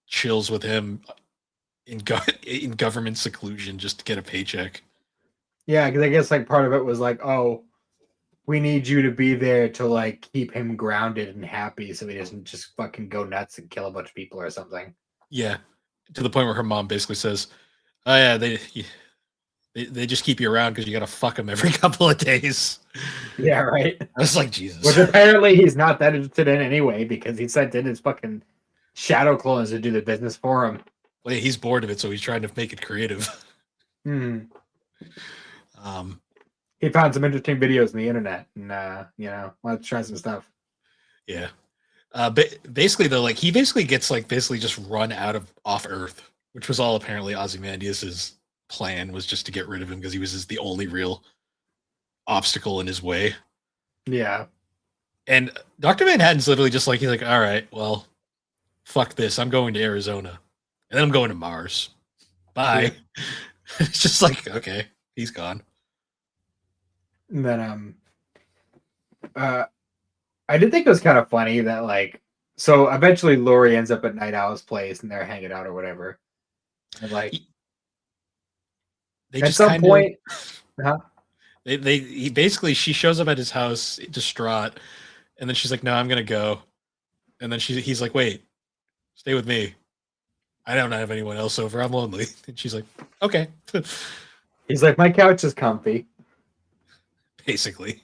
chills with him in government seclusion just to get a paycheck.
Yeah, because I guess like part of it was like, oh, we need you to be there to like keep him grounded and happy, so he doesn't just fucking go nuts and kill a bunch of people or something.
Yeah, to the point where her mom basically says, "Oh yeah, they just keep you around because you got to fuck them every couple of days."
Yeah, right.
I was like,
Which
Jesus.
apparently he's not that interested in anyway, because he sent in his fucking shadow clones to do the business for him.
Well, yeah, he's bored of it, so he's trying to make it creative.
Hmm.
Um,
He found some interesting videos on the internet, and let's try some stuff.
yeah. Basically though, like he basically gets like basically just run out of off Earth, which was all apparently Ozymandias's plan was just to get rid of him because he was just the only real obstacle in his way.
Yeah.
And Dr. Manhattan's literally just like he's like, all right, well, fuck this. I'm going to Arizona. And then I'm going to Mars. Bye.
Yeah.
It's just like, okay, he's gone.
And then uh I did think it was kind of funny that like so eventually Lori ends up at Night Owl's place and they're hanging out or whatever. And like
They
at
just
some
kind of
point, huh?
he basically she shows up at his house distraught, and then she's like, no, I'm gonna go. And then he's like, wait, stay with me. I don't have anyone else over. I'm lonely. And she's like, okay.
He's like, my couch is comfy.
Basically.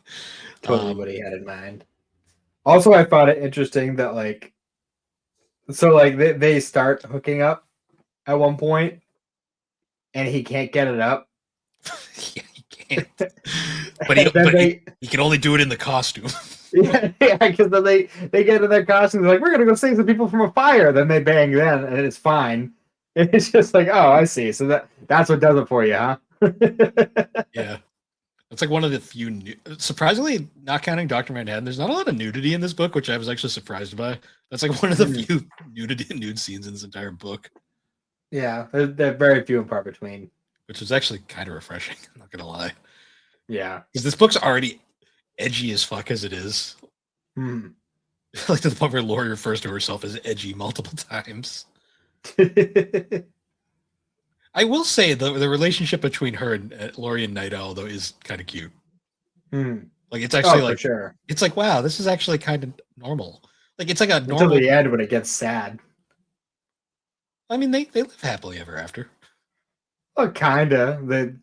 Totally what he had in mind. Also, I found it interesting that like they start hooking up at one point and he can't get it up.
Yeah, he can't.
And then
he can only do it in the costume.
yeah, because then they get in their costumes like we're gonna go save some people from a fire. Then they bang then and it's fine. It's just like, oh, I see. So that's what does it for you, huh?
Yeah. It's like one of the few surprisingly, not counting Dr. Manhattan, there's not a lot of nudity in this book, which I was actually surprised by. That's like one of the few nude scenes in this entire book.
Yeah, they're very few and far between.
Which was actually kind of refreshing, I'm not gonna lie.
Yeah.
Because this book's already edgy as fuck as it is.
Hmm.
Like to the point where Lori refers to herself as edgy multiple times. I will say the relationship between her and Lori and Night Owl though is kind of cute.
Hmm.
Like it's actually
For
like
sure.
it's like wow, this is actually kind of normal. Like it's like a
Until
normal.
the end when it gets sad.
I mean, they live happily ever after.
Well, kinda.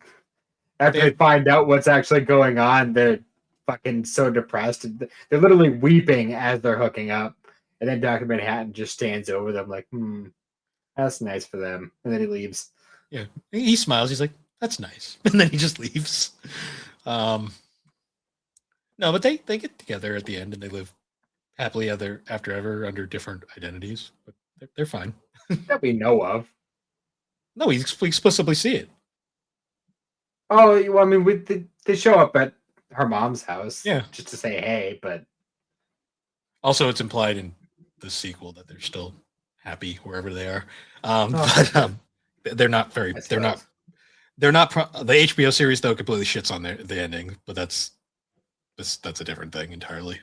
After they find out what's actually going on, they're fucking so depressed. They're literally weeping as they're hooking up. And then Dr. Manhattan just stands over them like, that's nice for them. And then he leaves.
Yeah, he smiles. He's like, "That's nice," and then he just leaves. No, but they get together at the end and they live happily after ever under different identities. But they're fine.
That we know of.
No, we explicitly see it.
Oh, well, I mean, they show up at her mom's house,
Yeah,
just to say hey, but
also it's implied in the sequel that they're still happy wherever they are. They're not very. They're not. They're not. The HBO series though completely shits on the ending, but that's a different thing entirely.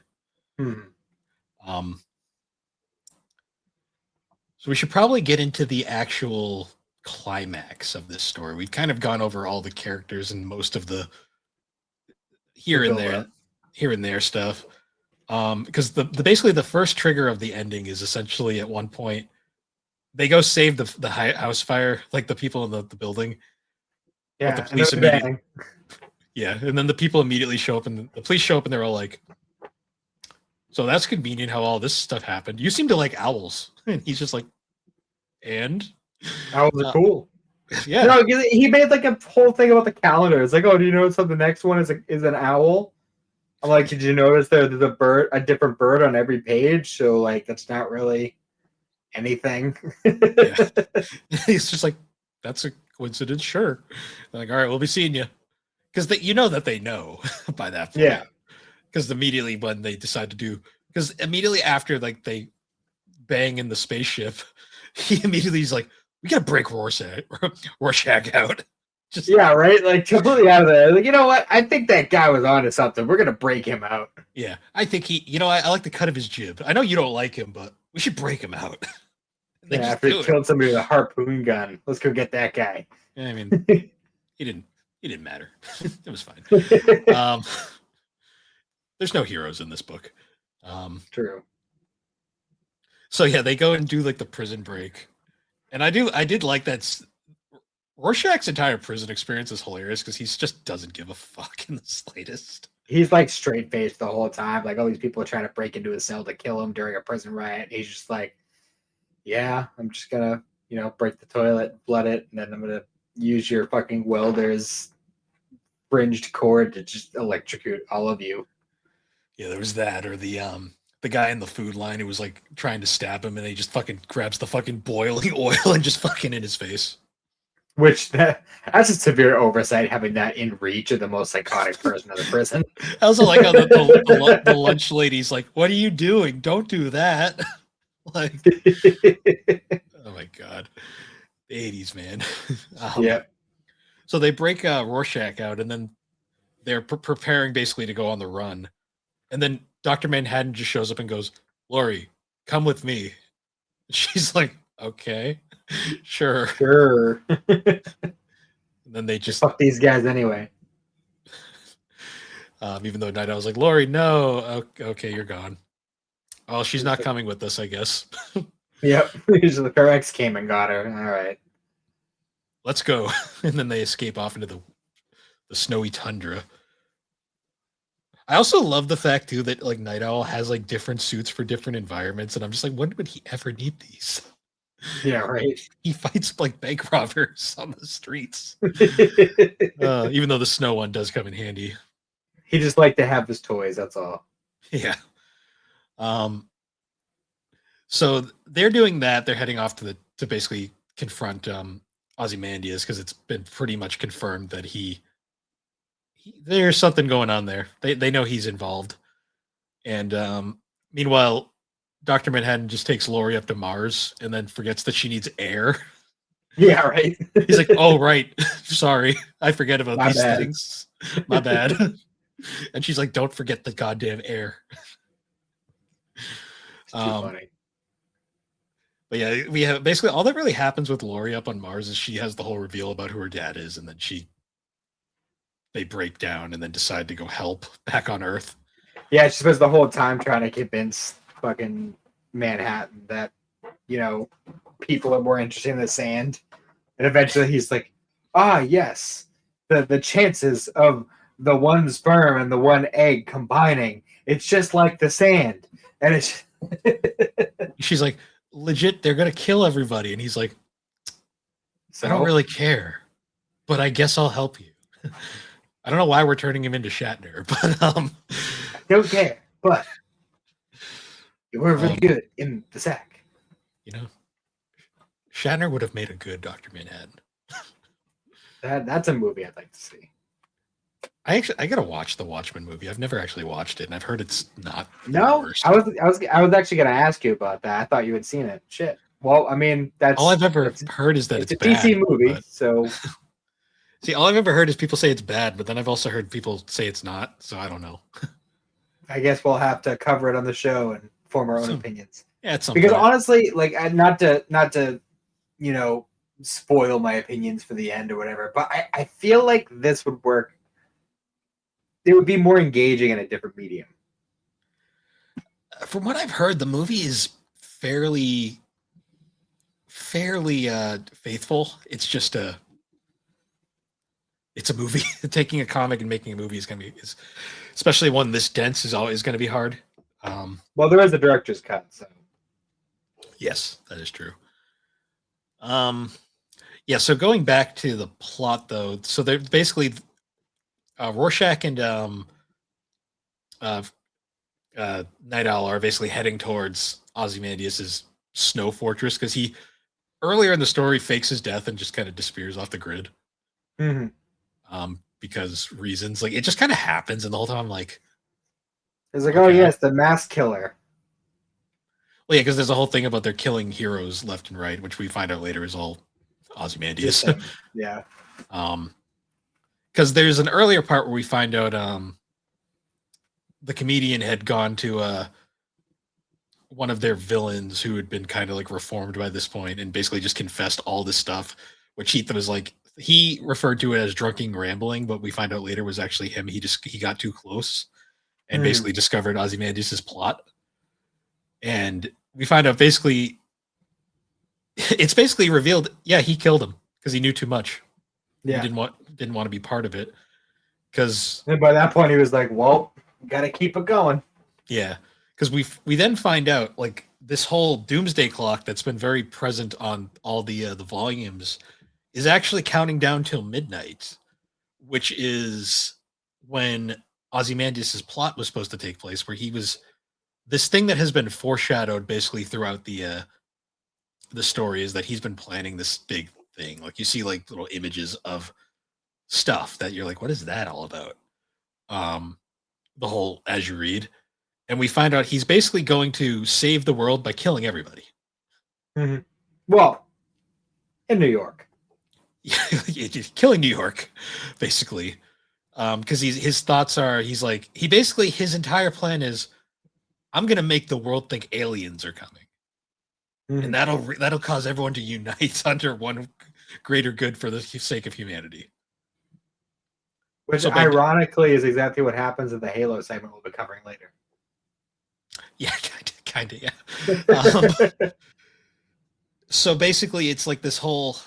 So we should probably get into the actual climax of this story. We've kind of gone over all the characters and most of the here and there stuff. Because the basically the first trigger of the ending is essentially at one point they go save the house fire, like the people in the building.
Yeah,
the police immediately. Yeah, and then the people immediately show up, and the police show up, and they're all like, "So that's convenient how all this stuff happened. You seem to like owls," and he's just like, "And
owls are cool."
Yeah.
No, he made like a whole thing about the calendar. It's like, oh, do you notice how the next one is an owl? I'm like, did you notice there's a different bird on every page? So like, that's not really anything.
Yeah. He's just like, that's a coincidence, sure. They're like, all right, we'll be seeing you. Because you know that they know by that point.
Yeah.
Because immediately when they decide to do, because immediately after like they bang in the spaceship, he immediately is like, we gotta break Rorschach out. Just
yeah, right. Like completely out of there. Like, you know what? I think that guy was onto something. We're gonna break him out.
yeah, I think I like the cut of his jib. I know you don't like him, but we should break him out.
Yeah, after he killed somebody with a harpoon gun, let's go get that guy.
I mean, he didn't matter. It was fine. There's no heroes in this book.
True.
So yeah, they go and do like the prison break, and I did like that. Rorschach's entire prison experience is hilarious because he just doesn't give a fuck in the slightest.
He's like straight faced the whole time. Like all these people are trying to break into his cell to kill him during a prison riot. He's just like, yeah, I'm just gonna, break the toilet, blood it, and then I'm gonna use your fucking welder's fringed cord to just electrocute all of you.
Yeah, there was that, or the guy in the food line who was like trying to stab him, and he just fucking grabs the fucking boiling oil and just fucking in his face.
Which that's a severe oversight, having that in reach of the most psychotic person in the prison.
I also like how the lunch lady's like, "What are you doing? Don't do that!" Like, oh my god, the 80s, man.
Yeah.
So they break Rorschach out, and then they're preparing basically to go on the run, and then Dr. Manhattan just shows up and goes, "Laurie, come with me." She's like, "Okay." Sure. And then they just
fuck these guys anyway.
Even though Night Owl was like, Laurie, no, okay, you're gone. Oh, she's not coming with us, I guess.
Yep. The Ferex came and got her. All right.
Let's go. And then they escape off into the snowy tundra. I also love the fact too that like Night Owl has like different suits for different environments, and I'm just like, when would he ever need these?
Yeah, right.
He fights like bank robbers on the streets. Even though the snow one does come in handy.
He just liked to have his toys, that's all.
Yeah. So they're doing that. They're heading off to basically confront Ozymandias because it's been pretty much confirmed that there's something going on there. They know he's involved. And meanwhile, Dr. Manhattan just takes Laurie up to Mars and then forgets that she needs air.
Yeah, right.
He's like, oh, right. Sorry. I forget about these things. My bad. And she's like, don't forget the goddamn air.
It's too funny.
But yeah, we have basically all that really happens with Laurie up on Mars is she has the whole reveal about who her dad is, and then they break down and then decide to go help back on Earth. Yeah,
she spends the whole time trying to convince fucking Manhattan that people are more interested in the sand, and eventually he's like, yes, the chances of the one sperm and the one egg combining, it's just like the sand. And it's
she's like, legit, they're gonna kill everybody, and he's like, I don't really care, but I guess I'll help you. I don't know why we're turning him into Shatner, but
don't care, but you were really good in the sack.
Shatner would have made a good Dr. Manhattan.
That's a movie I'd like to see.
I gotta watch the Watchmen movie. I've never actually watched it, and I've heard it's not.
No, I was actually gonna ask you about that. I thought you had seen it. Shit. Well, I mean, that's
all I've ever heard is that it's
a
bad,
DC movie.
But...
So,
see, all I've ever heard is people say it's bad, but then I've also heard people say it's not. So I don't know.
I guess we'll have to cover it on the show and form our own opinions.
Yeah, it's
because honestly, like, not to spoil my opinions for the end or whatever, but I feel like this would work. It would be more engaging in a different medium.
From what I've heard, the movie is fairly faithful. It's just it's a movie. Taking a comic and making a movie is gonna be, especially one this dense, is always gonna be hard.
Well, there is a director's cut, so
yes, that is true. Yeah, so going back to the plot though, so they're basically Rorschach and uh, Night Owl are basically heading towards Ozymandias's snow fortress because he earlier in the story fakes his death and just kind of disappears off the grid.
Mm-hmm.
Because reasons like it just kind of happens, and the whole time I'm like,
It's like, oh
okay.
yes, the mass killer.
Well, yeah, because there's a whole thing about they're killing heroes left and right, which we find out later is all Ozymandias.
Yeah.
Because there's an earlier part where we find out the comedian had gone to one of their villains who had been kind of like reformed by this point and basically just confessed all this stuff, which he was like he referred to it as drunken rambling, but we find out later was actually him. He got too close and basically discovered Ozymandias's plot. And we find out basically it's basically revealed, yeah, he killed him because he knew too much. Yeah. He didn't want to be part of it. Because
by that point he was like, well, gotta keep it going.
Yeah. Because we then find out like this whole doomsday clock that's been very present on all the volumes is actually counting down till midnight, which is when Ozymandias's plot was supposed to take place, where he was this thing that has been foreshadowed basically throughout the story is that he's been planning this big thing. Like you see like little images of stuff that you're like, what is that all about? The whole as you read. And we find out he's basically going to save the world by killing everybody.
Mm-hmm. Well, in New York.
Killing New York, basically. Because his thoughts are, his entire plan is, I'm going to make the world think aliens are coming. Mm-hmm. And that'll cause everyone to unite under one greater good for the sake of humanity.
Which ironically is exactly what happens in the Halo segment we'll be covering later.
Yeah, kind of, yeah. So basically, it's like this whole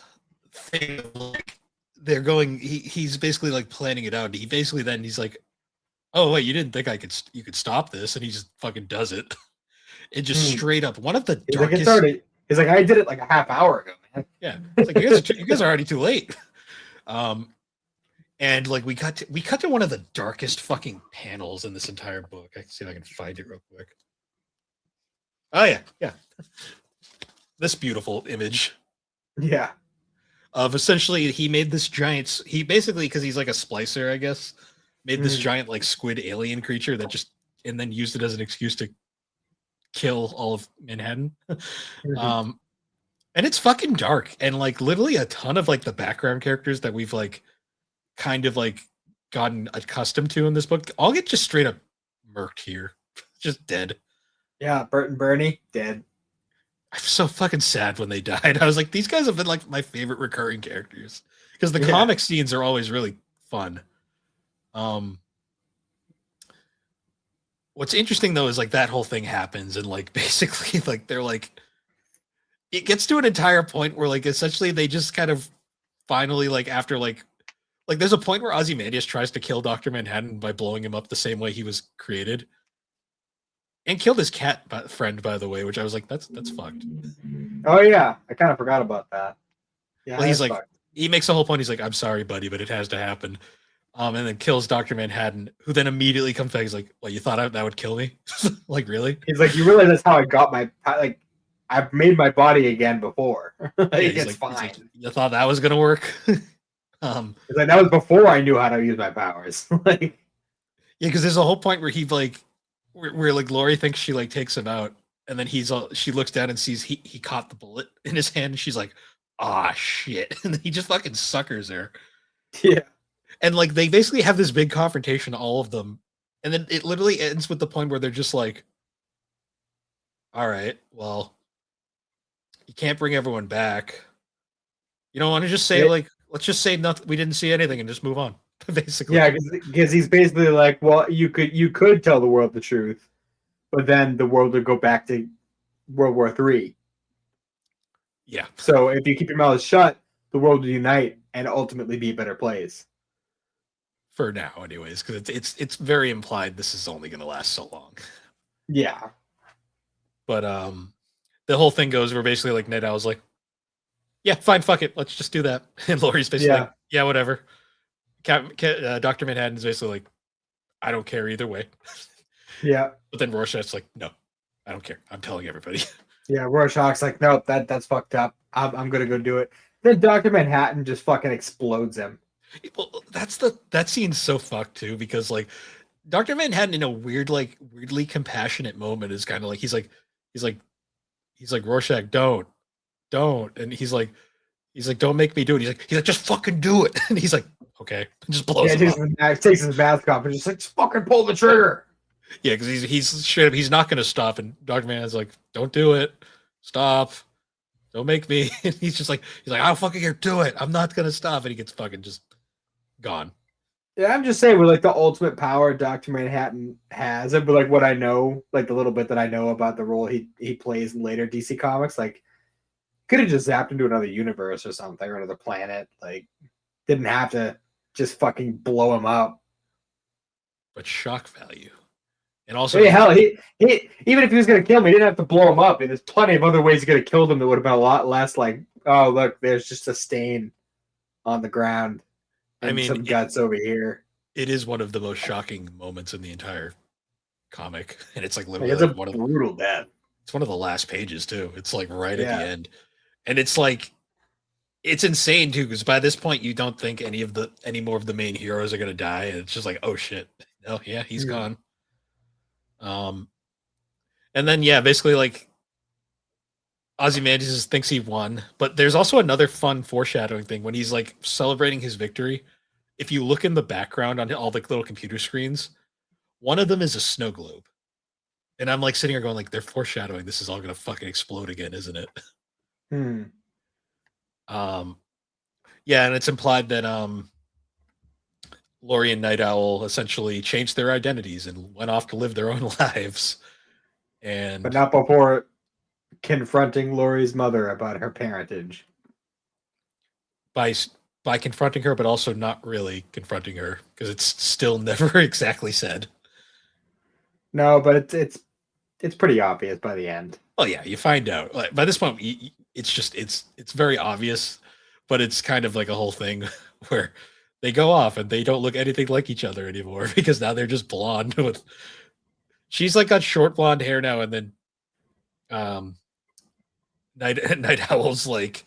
thing of like they're going. He's basically like planning it out. He's like, "Oh wait, you didn't think you could stop this?" And he just fucking does it. It just straight up one of the darkest.
He's like, I did it like a half hour ago, man.
Yeah, it's like you guys are already too late. And like we cut to one of the darkest fucking panels in this entire book. I can see if I can find it real quick. Oh yeah. This beautiful image.
Yeah.
Of essentially he made this giant. He basically, because he's like a splicer, I guess, made this giant like squid alien creature that just and then used it as an excuse to kill all of Manhattan. And it's fucking dark and like literally a ton of like the background characters that we've like kind of like gotten accustomed to in this book all get just straight up murked here, just dead.
Yeah, Bert and Bernie dead.
I'm so fucking sad when they died. I was like, these guys have been like my favorite recurring characters because the comic scenes are always really fun. What's interesting though is like that whole thing happens and like basically like they're like it gets to an entire point where like essentially they just kind of finally like after like there's a point where Ozymandias tries to kill Dr. Manhattan by blowing him up the same way he was created. And killed his cat friend, by the way, which I was like, that's fucked.
Oh yeah, I kind of forgot about that.
Yeah, well, he's like, fucked. He makes the whole point. He's like, I'm sorry, buddy, but it has to happen. And then kills Dr. Manhattan, who then immediately comes back. He's like, well, you thought that would kill me? Like, really?
He's like, you realize that's how I got my like. I've made my body again before. It's fine.
Like, you thought that was gonna work?
It's like that was before I knew how to use my powers. Like,
yeah, because there's a whole point where he like. Where like Laurie thinks she like takes him out, and then she looks down and sees he caught the bullet in his hand, and she's like, "Ah, shit!" And he just fucking suckers her.
Yeah,
and like they basically have this big confrontation, all of them, and then it literally ends with the point where they're just like, "All right, well, you can't bring everyone back. You don't want to just say like, let's just say nothing. We didn't see anything and just move on." Basically,
yeah, because he's basically like, well, you could tell the world the truth, but then the world would go back to World War III.
Yeah.
So if you keep your mouth shut, the world will unite and ultimately be a better place.
For now, anyways, because it's very implied this is only going to last so long.
Yeah.
But the whole thing goes where basically like Night Owl's like, yeah, fine, fuck it, let's just do that. And Laurie's basically
Yeah.
like, yeah, whatever. Dr. Manhattan's basically like, I don't care either way.
Yeah.
But then Rorschach's like, no, I don't care. I'm telling everybody.
Yeah. Rorschach's like, nope, that's fucked up. I'm gonna go do it. Then Dr. Manhattan just fucking explodes him.
Well, that scene's so fucked too, because like Dr. Manhattan in a weirdly compassionate moment is kind of like he's like Rorschach, don't, and he's like don't make me do it. He's like just fucking do it, and he's like okay, and just blows
Yeah,
him up.
takes his mask off and just like just fucking pull the trigger.
Yeah, because he's straight up he's not going to stop, and Dr. Manhattan's like don't do it, stop, don't make me. And he's like I'll fucking here do it. I'm not going to stop, and he gets fucking just gone.
Yeah, I'm just saying with like the ultimate power Dr. Manhattan has, and with like what I know, like the little bit that I know about the role he plays in later DC comics, like could have just zapped into another universe or something or another planet. Like didn't have to just fucking blow him up.
But shock value. And also,
I mean, hell, he even if he was gonna kill me, he didn't have to blow him up. And there's plenty of other ways he could have killed him that would have been a lot less like, oh look, there's just a stain on the ground. And
I mean,
some guts over here.
It is one of the most shocking moments in the entire comic, and it's like literally
It's a
one of
brutal death.
It's one of the last pages too. It's like right at
Yeah.
the end, and it's like it's insane too because by this point you don't think any more of the main heroes are gonna die, and it's just like oh shit, oh yeah, he's gone. And then yeah, basically like Ozymandias thinks he won, but there's also another fun foreshadowing thing when he's like celebrating his victory. If you look in the background on all the little computer screens, one of them is a snow globe. And I'm like sitting here going like they're foreshadowing this is all gonna fucking explode again, isn't it? Yeah, and it's implied that Laurie and Night Owl essentially changed their identities and went off to live their own lives.
But not before confronting Laurie's mother about her parentage.
By confronting her, but also not really confronting her because it's still never exactly said.
No, but it's pretty obvious by the end.
Oh yeah, you find out. Like, by this point, it's very obvious, but it's kind of like a whole thing where they go off and they don't look anything like each other anymore because now they're just blonde. She's like got short blonde hair now, and then Night Owl's like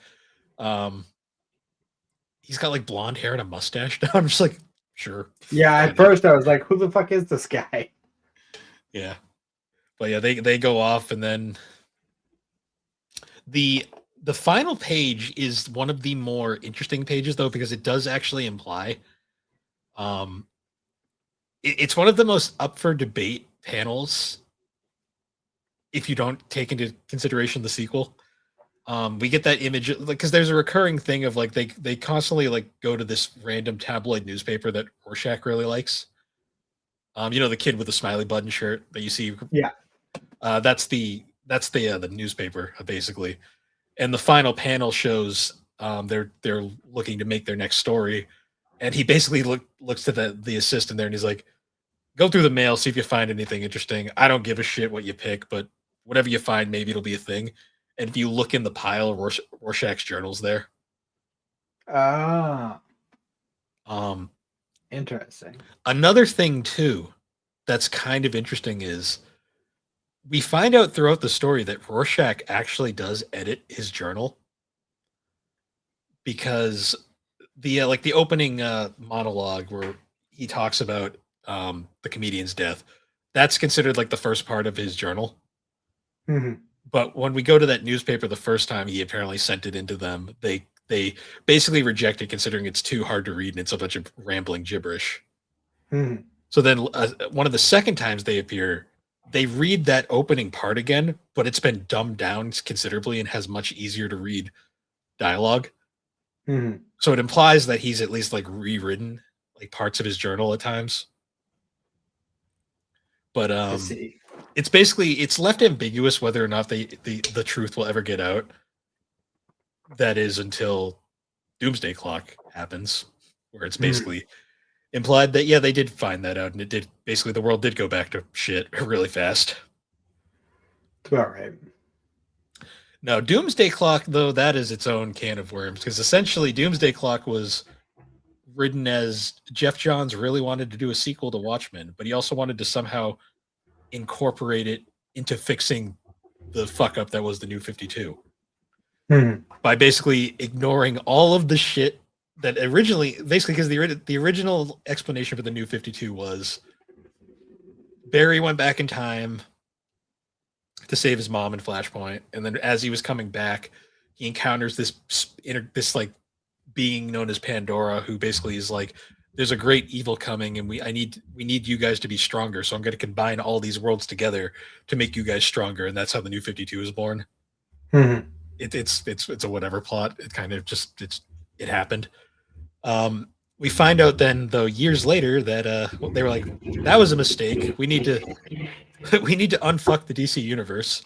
he's got like blonde hair and a mustache now. I'm just like, sure.
Yeah, at first I was like, who the fuck is this guy?
Yeah. But yeah, they go off, and then the final page is one of the more interesting pages though, because it does actually imply it's one of the most up for debate panels if you don't take into consideration the sequel. We get that image because there's a recurring thing of like they constantly like go to this random tabloid newspaper that Rorschach really likes. You know, the kid with the smiley button shirt that you see.
Yeah.
That's the newspaper basically, and the final panel shows they're looking to make their next story, and he basically looks to the assistant there and he's like, go through the mail, see if you find anything interesting. I don't give a shit what you pick, but whatever you find, maybe it'll be a thing. And if you look in the pile, Rorschach's journal's there.
Ah. Interesting.
Another thing too that's kind of interesting is we find out throughout the story that Rorschach actually does edit his journal because the opening monologue where he talks about the comedian's death, that's considered like the first part of his journal.
Mm-hmm.
But when we go to that newspaper the first time he apparently sent it into them, they basically reject it considering it's too hard to read and it's a bunch of rambling gibberish.
Mm-hmm.
So then one of the second times they appear, they read that opening part again, but it's been dumbed down considerably and has much easier to read dialogue.
Mm-hmm.
So it implies that he's at least like rewritten like parts of his journal at times. But it's basically it's left ambiguous whether or not the truth will ever get out. That is until Doomsday Clock happens, where it's basically implied that yeah, they did find that out, and it did basically the world did go back to shit really fast.
It's about right.
No, Doomsday Clock, though, that is its own can of worms because essentially Doomsday Clock was written as Jeff Johns really wanted to do a sequel to Watchmen, but he also wanted to somehow incorporate it into fixing the fuck up that was the New 52 by basically ignoring all of the shit that originally, basically, because the original explanation for the New 52 was Barry went back in time to save his mom in Flashpoint, and then as he was coming back, he encounters this like being known as Pandora, who basically is like, "There's a great evil coming, and we need you guys to be stronger. So I'm going to combine all these worlds together to make you guys stronger." And that's how the New 52 is born. It's a whatever plot. It kind of just it happened. We find out then, though, years later that they were like, that was a mistake. We need to unfuck the DC universe.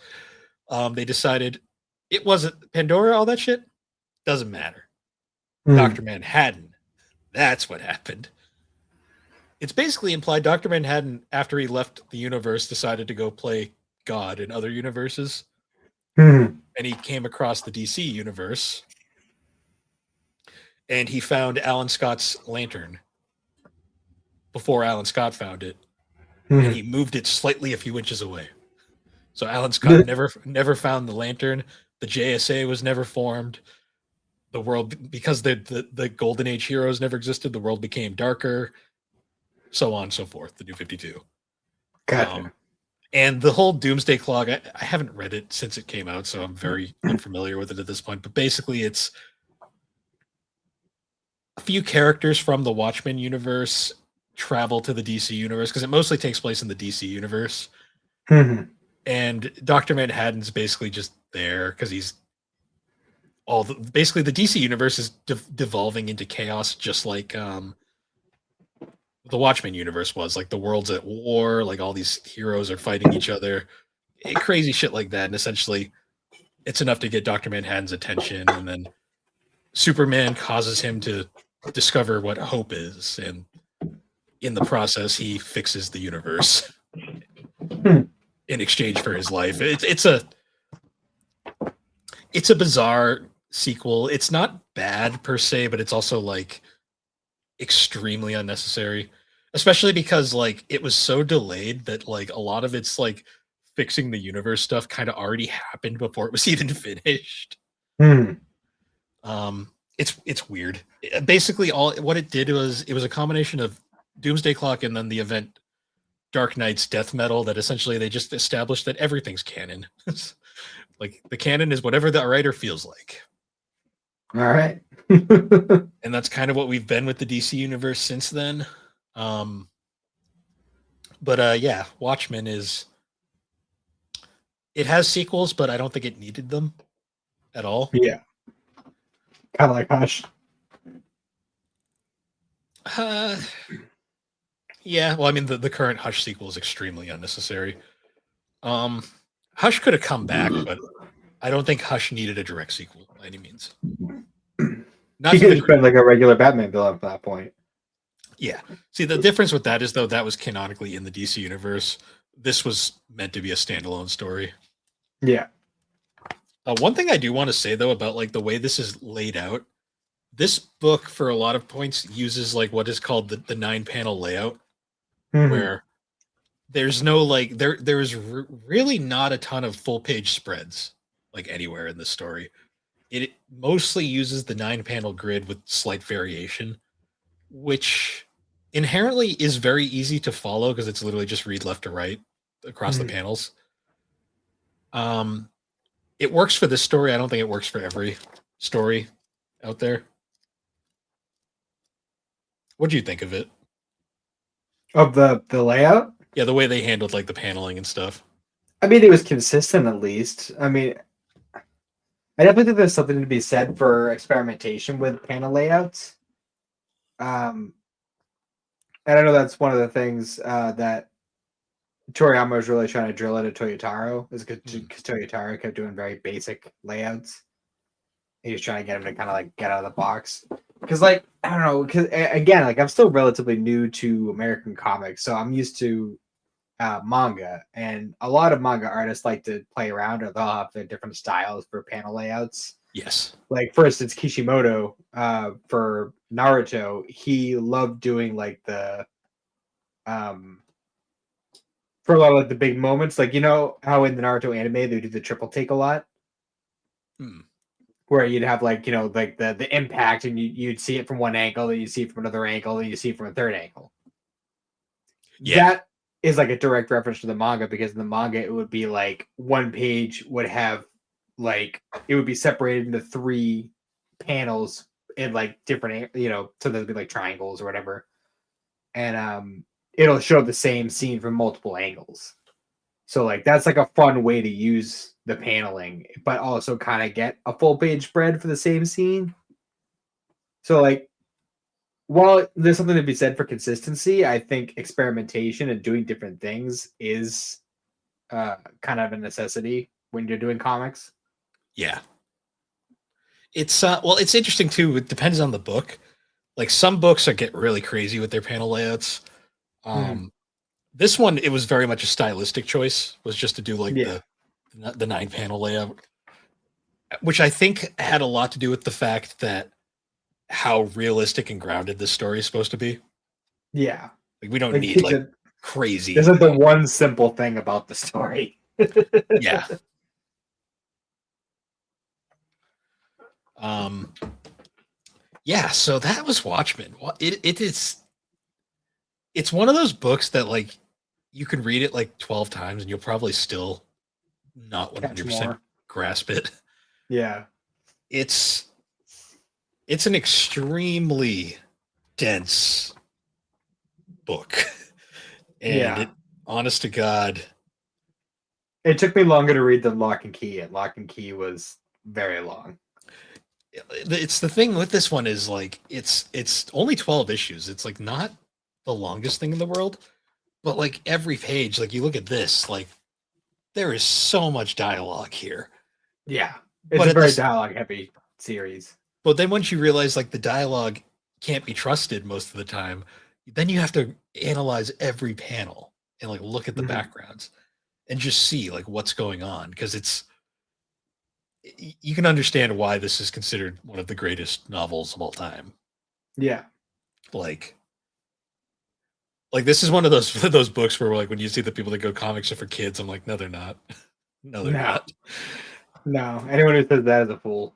They decided it wasn't Pandora. All that shit doesn't matter. Dr. Manhattan. That's what happened. It's basically implied Dr. Manhattan, after he left the universe, decided to go play God in other universes. And he came across the DC universe. And he found Alan Scott's lantern before Alan Scott found it. And he moved it slightly a few inches away. So Alan Scott never found the lantern. The JSA was never formed. The world, because the Golden Age heroes never existed, the world became darker, so on and so forth. The New 52.
Gotcha.
And the whole Doomsday Clock, I haven't read it since it came out, so I'm very unfamiliar with it at this point. But basically, it's a few characters from the Watchmen universe travel to the DC universe, because it mostly takes place in the DC universe. And Dr. Manhattan's basically just there because he's basically the DC universe is devolving into chaos, just like the Watchmen universe was. Like the world's at war, like all these heroes are fighting each other, crazy shit like that. And essentially, it's enough to get Dr. Manhattan's attention, and then Superman causes him to discover what hope is, and in the process, he fixes the universe in exchange for his life. It's a bizarre sequel. It's not bad per se, but it's also like extremely unnecessary, especially because like it was so delayed that like a lot of it's like fixing the universe stuff kind of already happened before it was even finished. It's weird. Basically, all what it did was it was a combination of Doomsday Clock and then the event Dark Knight's death metal, that essentially they just established that everything's canon. Like the canon is whatever the writer feels like.
All right.
And that's kind of what we've been with the DC universe since then. But yeah, Watchmen it has sequels, but I don't think it needed them at all.
Yeah. Kind of like Hush.
Yeah, well, I mean, the current Hush sequel is extremely unnecessary. Hush could have come back, but I don't think Hush needed a direct sequel by any means.
He could have been like a regular Batman villain at that point.
Yeah. See, the difference with that is, though, that was canonically in the DC universe. This was meant to be a standalone story.
Yeah.
One thing I do want to say, though, about like the way this is laid out, this book, for a lot of points, uses like what is called the 9-panel layout, where there's no like there's really not a ton of full page spreads like anywhere in this story. It mostly uses the 9-panel grid with slight variation, which inherently is very easy to follow because it's literally just read left to right across the panels. It works for this story. I don't think it works for every story out there. What do you think of it?
Of the layout?
Yeah, the way they handled like the paneling and stuff.
I mean, it was consistent at least. I mean, I definitely think there's something to be said for experimentation with panel layouts. And I know that's one of the things that Toriyama was really trying to drill into Toyotaro, is because Toyotaro kept doing very basic layouts. He was trying to get him to kind of like get out of the box. Because, like, I don't know, because again, like I'm still relatively new to American comics, so I'm used to manga, and a lot of manga artists like to play around, or they'll have their different styles for panel layouts.
Yes.
Like for instance, Kishimoto for Naruto, he loved doing like the um for a lot of like the big moments, like you know how in the Naruto anime they do the triple take a lot,
Hmm.
where you'd have like you know like the impact, and you'd see it from one angle, then you see it from another angle, then you see it from a third angle.
Yeah.
That is like a direct reference to the manga, because in the manga it would be like one page would have like it would be separated into three panels in like different you know, so there'd be like triangles or whatever, and it'll show the same scene from multiple angles. So like that's like a fun way to use the paneling, but also kind of get a full page spread for the same scene. So like while there's something to be said for consistency, I think experimentation and doing different things is kind of a necessity when you're doing comics.
Yeah. It's well, it's interesting too. It depends on the book. Like some books are get really crazy with their panel layouts.
Mhm.
This one, it was very much a stylistic choice. Was just to do like
Yeah,
the 9 panel layout, which I think had a lot to do with the fact that how realistic and grounded this story is supposed to be.
yeah.
Like we don't
Like
need like
this
crazy.
is the one simple thing about the story.
Yeah. Um. Yeah. So that was Watchmen. It is. It's one of those books that like you can read it like 12 times and you'll probably still not
Catch
100%
more.
grasp it.
Yeah,
It's it's an extremely dense book. And
yeah.
it honest to God,
It took me longer to read than Lock and Key, and Lock and Key was very long.
it's the thing with this one is like it's only 12 issues. It's like not the longest thing in the world, but like every page, like you look at this, like there is so much dialogue here.
Yeah, it's
But
a
at
very
this
dialogue heavy series.
but then once you realize like the dialogue can't be trusted most of the time, then you have to analyze every panel and like look at the
Mhm.
backgrounds and just see like what's going on because you can understand why this is considered one of the greatest novels of all time.
Yeah,
Like this is one of those those books where like when you see the people that go comics are for kids, I'm like, no, they're not. No, they're
no,
not.
no. Anyone who says that is a fool.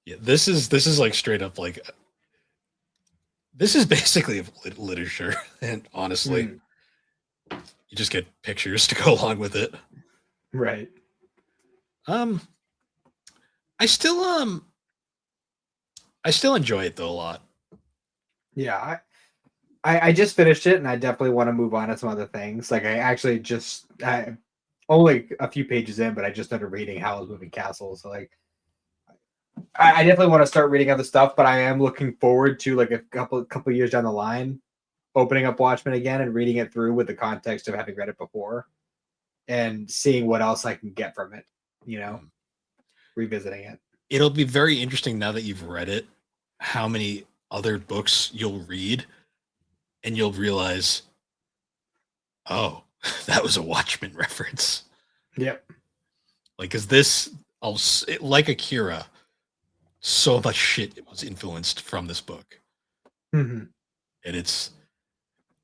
Yeah, this is like straight up like this is basically literature, and honestly,
Mm,
you just get pictures to go along with it.
right.
Um, I still I still enjoy it though a lot.
Yeah, I just finished it, and I definitely want to move on to some other things. Like I actually just only a few pages in, but I just started reading Howl's Moving Castle. So like I definitely want to start reading other stuff, but I am looking forward to like a couple years down the line, opening up Watchmen again and reading it through with the context of having read it before and seeing what else I can get from it. You know,
Mm.
revisiting it.
It'll be very interesting now that you've read it, how many other books you'll read, and you'll realize, oh, that was a Watchmen reference.
Yep.
Like, is this like Akira? So much shit was influenced from this book,
Mm-hmm.
and it's.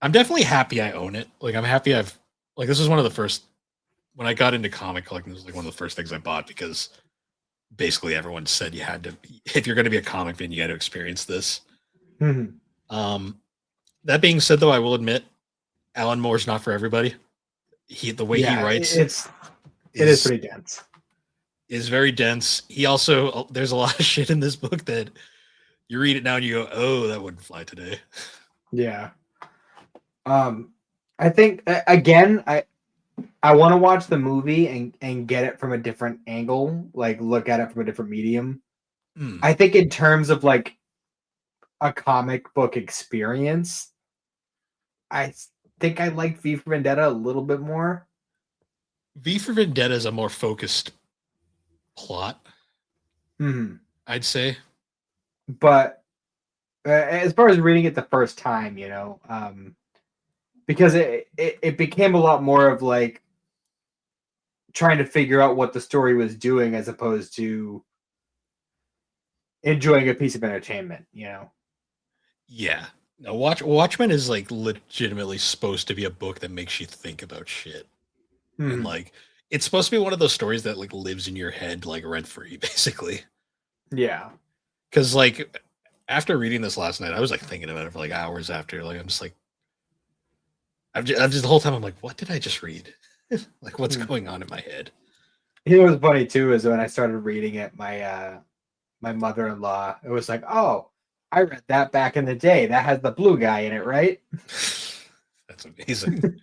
I'm definitely happy I own it. Like, I'm happy I've like this was one of the first when I got into comic collecting. This was like one of the first things I bought because basically everyone said you had to if you're going to be a comic fan, you got to experience this.
Mm-hmm.
Um, that being said, though, I will admit Alan Moore's not for everybody. The way he
Yeah,
writes
it is
is
pretty dense.
is very dense. He also there's a lot of shit in this book that you read it now and you go, oh, that wouldn't fly today.
Yeah. Um, I think again, I want to watch the movie and get it from a different angle, like look at it from a different medium.
Mm.
I think in terms of like a comic book experience, I think I like V for Vendetta a little bit more.
V for Vendetta is a more focused plot,
Hmm.
I'd say.
But as far as reading it the first time, because it became a lot more of like trying to figure out what the story was doing as opposed to enjoying a piece of entertainment, you know?
Yeah. No, Watchmen is like legitimately supposed to be a book that makes you think about shit. And
Hmm.
like it's supposed to be one of those stories that like lives in your head like rent free, basically.
Yeah.
Cause like after reading this last night, I was like thinking about it for like hours after. Like I'm just like I'm just the whole time I'm like, what did I just read? Like what's
Hmm.
going on in my head?
You know what's funny too is when I started reading it, my mother-in-law, it was like, oh, I read that back in the day. That has the blue guy in it, right?
That's amazing.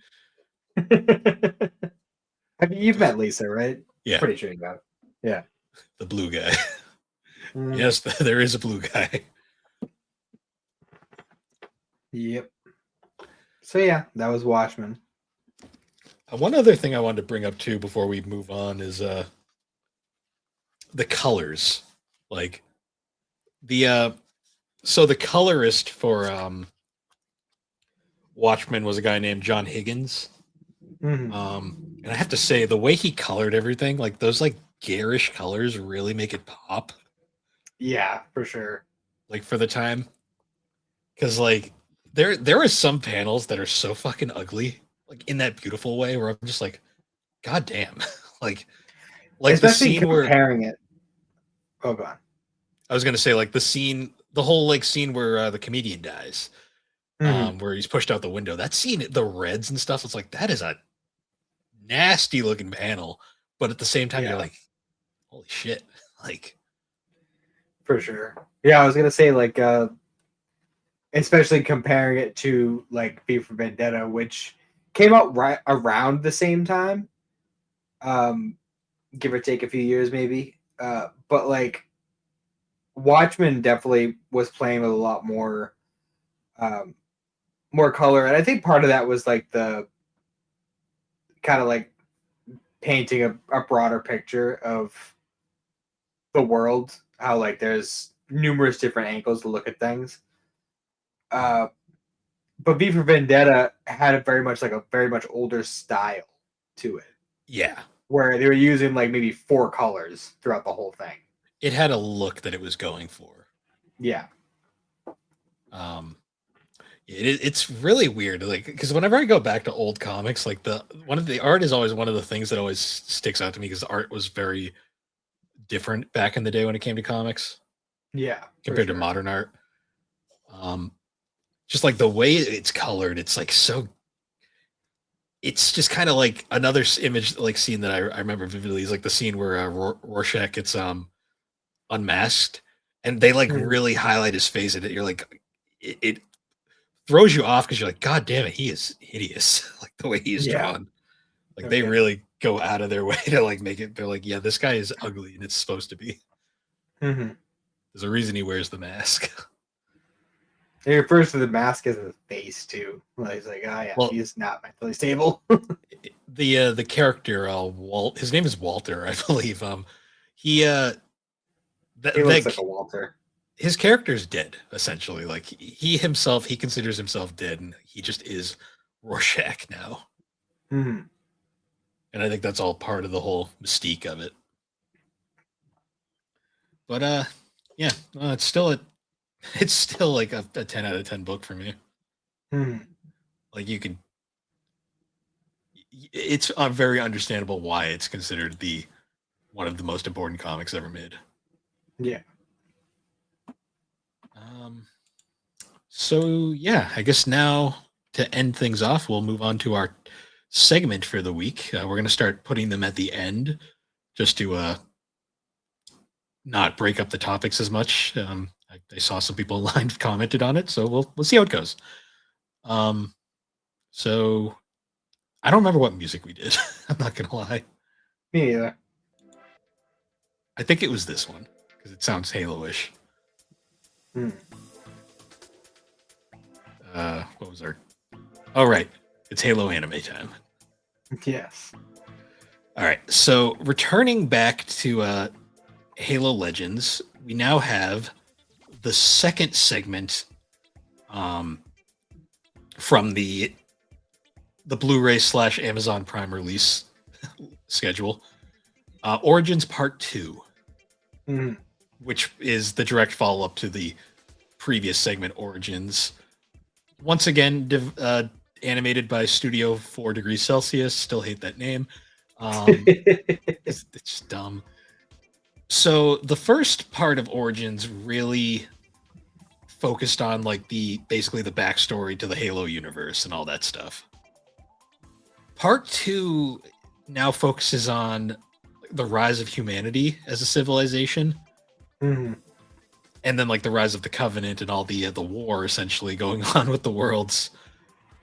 You've met Lisa, right?
Yeah,
Pretty sure you have. Yeah.
the blue guy.
Mhm.
Yes, there is a blue guy.
Yep. So yeah, that was Watchmen.
One other thing I wanted to bring up too before we move on is the colors. Like the so the colorist for Watchmen was a guy named John Higgins.
Mhm.
And I have to say the way he colored everything, like those like garish colors really make it pop
Yeah, for sure.
like for the time. Cause like there are some panels that are so fucking ugly, like in that beautiful way where I'm just like, God damn. like the
Especially
scene where
comparing it. Oh god.
I was gonna say like the whole like scene where the comedian dies,
Mhm.
where he's pushed out the window. That scene, the reds and stuff, it's like that is a nasty looking panel, but at the same time, you're
Yeah,
like, holy shit, like
for sure. Yeah, I was gonna say like especially comparing it to like V for Vendetta, which came out right around the same time, um, give or take a few years maybe. But like Watchmen definitely was playing with a lot um, more color, and I think part of that was like the kind of like painting a broader picture of the world. How like there's numerous different angles to look at things. Uh, but V for Vendetta had a very much older style to it,
yeah,
where they were using like maybe four colors throughout the whole thing.
it had a look that it was going for.
Yeah.
Um, it's really weird, like because whenever I go back to old comics, like the art is always one of the things that always sticks out to me because the art was very different back in the day when it came to comics
Yeah, for
compared to
sure.
modern art. Um, just like the way it's colored, it's like so. It's just kind of like another image, like scene that I remember vividly is like the scene where Rorschach gets unmasked, and they like
Mhm.
really highlight his face, and you're like, it throws you off because you're like, God damn it, he is hideous, like the way he is
Yeah.
drawn. Like
No
they
kidding.
really go out of their way to like make it. They're like, yeah, this guy is ugly, and it's supposed to be.
Hmm.
There's a reason he wears the mask.
He refers to the mask as a face too. Well, he's like, oh yeah,
Well,
he's not mentally stable.
the character Walt, his name is Walter, I believe. He
He
that
looks like
that
a Walter.
his character's dead essentially. Like he himself, he considers himself dead, and he just is Rorschach now.
Hmm.
And I think that's all part of the whole mystique of it. But yeah, it's still it's still like a 10 out of 10 book for me.
Hmm.
Like you can, it's very understandable why it's considered the one of the most important comics ever made.
Yeah.
Um, so yeah, I guess now to end things off, we'll move on to our segment for the week. We're gonna start putting them at the end just to not break up the topics as much. I saw some people online commented on it, so we'll see how it goes. Um, so I don't remember what music we did. I'm not gonna lie.
Me neither.
I think it was this one because it sounds Halo-ish.
Hmm.
What was our? Oh right, it's Halo anime time.
Yes.
All right, so returning back to Halo Legends, we now have the second segment um, from the the Blu-ray / Amazon Prime release schedule. Origins Part 2,
Mhm.
which is the direct follow-up to the previous segment Origins. Once again, animated by Studio 4 Degrees Celsius. Still hate that name. It's just dumb. So the first part of Origins really focused on like basically the backstory to the Halo universe and all that stuff. Part 2 now focuses on the rise of humanity as a civilization,
Mhm.
and then like the rise of the Covenant and all the war essentially going on with the worlds.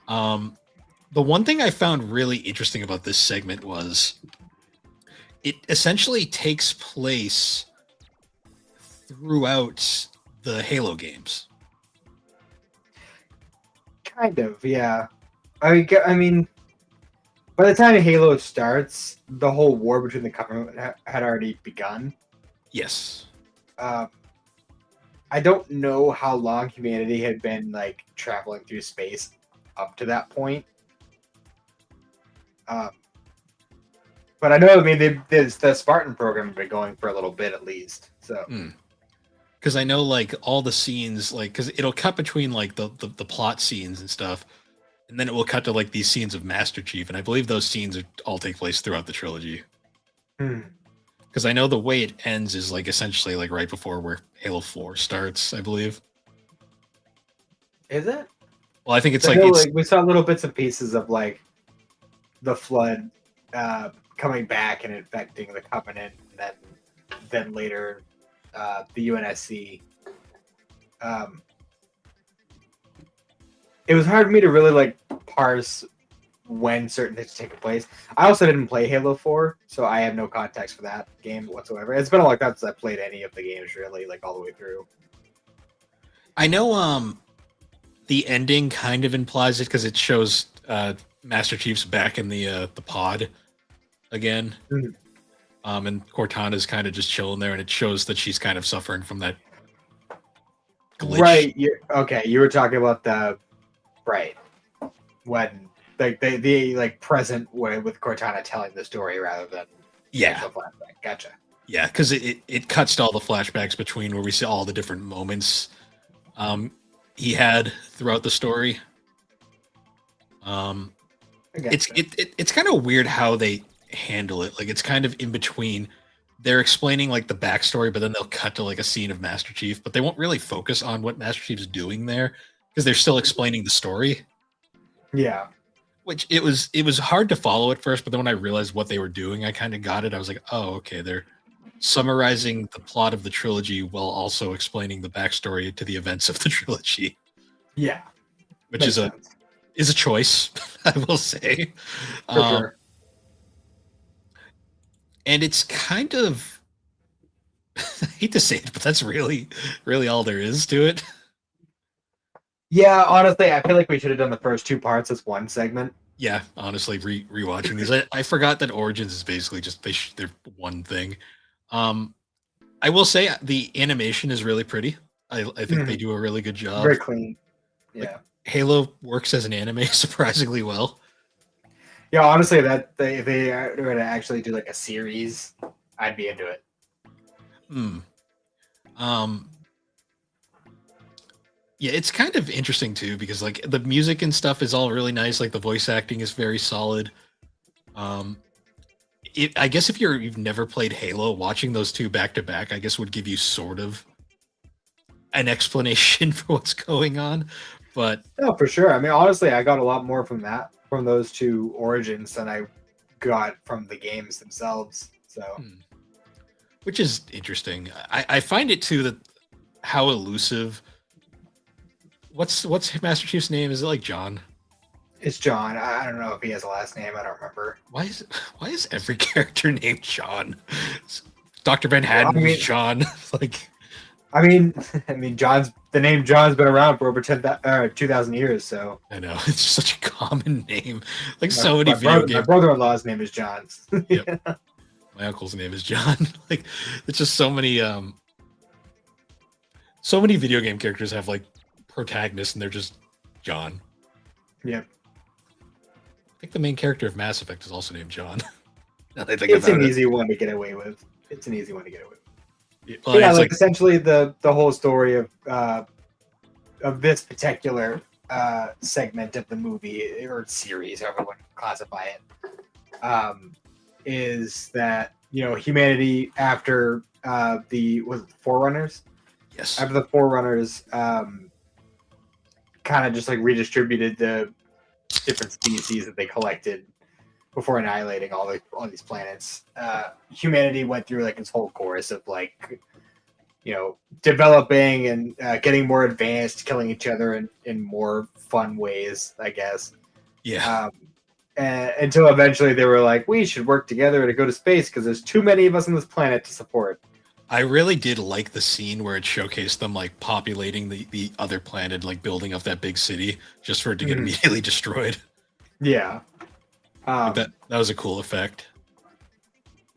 The one thing I found really interesting about this segment was it essentially takes place throughout the Halo games.
Kind of, yeah. I mean, by the time Halo starts, the whole war between the Covenant had already begun.
Yes.
I don't know how long humanity had been like traveling through space up to that point. But I know, I mean, the Spartan program had been going for a little bit at least. So,
because I know like all the scenes, like because it'll cut between like the plot scenes and stuff, and then it will cut to like these scenes of Master Chief, and I believe those scenes all take place throughout the trilogy. Because I know the way it ends is like essentially like right before where Halo 4 starts, I believe.
Is it?
Well, I think it's
I
like
know,
it's
like we saw little bits and pieces of like the flood coming back and infecting the Covenant, and then later the UNSC. It was hard for me to really like parse when certain things take place. I also didn't play Halo 4, so I have no context for that game whatsoever. It's been a long time since I played any of the games really, like all the way through.
I know the ending kind of implies it because it shows Master Chief's back in the pod again.
Mhm.
And Cortana's kind of just chilling there, and it shows that she's kind of suffering from that glitch.
Right. Okay, you were talking about the right when like the like present way with Cortana telling the story rather than
Yeah,
flashback. Gotcha.
yeah, because it cuts to all the flashbacks between where we see all the different moments he had throughout the story. It's kind of weird how they handle it. Like it's kind of in between. They're explaining like the backstory, but then they'll cut to like a scene of Master Chief, but they won't really focus on what Master Chief's doing there because they're still explaining the story.
Yeah.
Which it was hard to follow at first, but then when I realized what they were doing, I kind of got it. I was like, oh, okay, they're summarizing the plot of the trilogy while also explaining the backstory to the events of the trilogy.
Yeah.
Which is a choice, I will say.
For sure.
And it's kind of I hate to say it, but that's really, really all there is to it.
Yeah, honestly, I feel like we should have done the first two parts as one segment.
Yeah, honestly, rewatching these, I forgot that Origins is basically just they're one thing. I will say the animation is really pretty. I think they do a really good job.
Very clean. Yeah.
Like, Halo works as an anime surprisingly well.
Yeah, honestly, that they were to actually do like a series, I'd be into it.
Yeah, it's kind of interesting too because like the music and stuff is all really nice. Like the voice acting is very solid. I guess if you've never played Halo, watching those two back to back, I guess would give you sort of an explanation for what's going on. But
no, for sure. I mean, honestly, I got a lot more from those two Origins than I got from the games themselves. So,
which is interesting. I find it too that how elusive. What's Master Chief's name? Is it like John?
It's John. I don't know if he has a last name. I don't remember.
Why is every character named John? Dr. Van Hadden was John. Like,
I mean, the name John's been around for over 2,000 years. So
I know it's such a common name. Like so many video games.
My brother-in-law's name is John.
Yep. My uncle's name is John. Like, it's just so many video game characters have like protagonists and they're just John.
Yep.
think the main character of Mass Effect is also named John. Now that I think
It's
about
an
it.
easy one to get away with. It's an easy one to get away with.
Well,
Yeah,
it's
like essentially the whole story of this particular segment of the movie or series, however one classify it, is that humanity after was it the Forerunners?
yes.
After the Forerunners, kind of just like redistributed the different species that they collected before annihilating all these planets. Humanity went through like its whole course of like developing and getting more advanced, killing each other in more fun ways, I guess.
Yeah.
Until eventually they were like, we should work together to go to space because there's too many of us on this planet to support.
I really did like the scene where it showcased them like populating the other planet, like building up that big city just for it to get immediately destroyed.
Yeah.
That was a cool effect.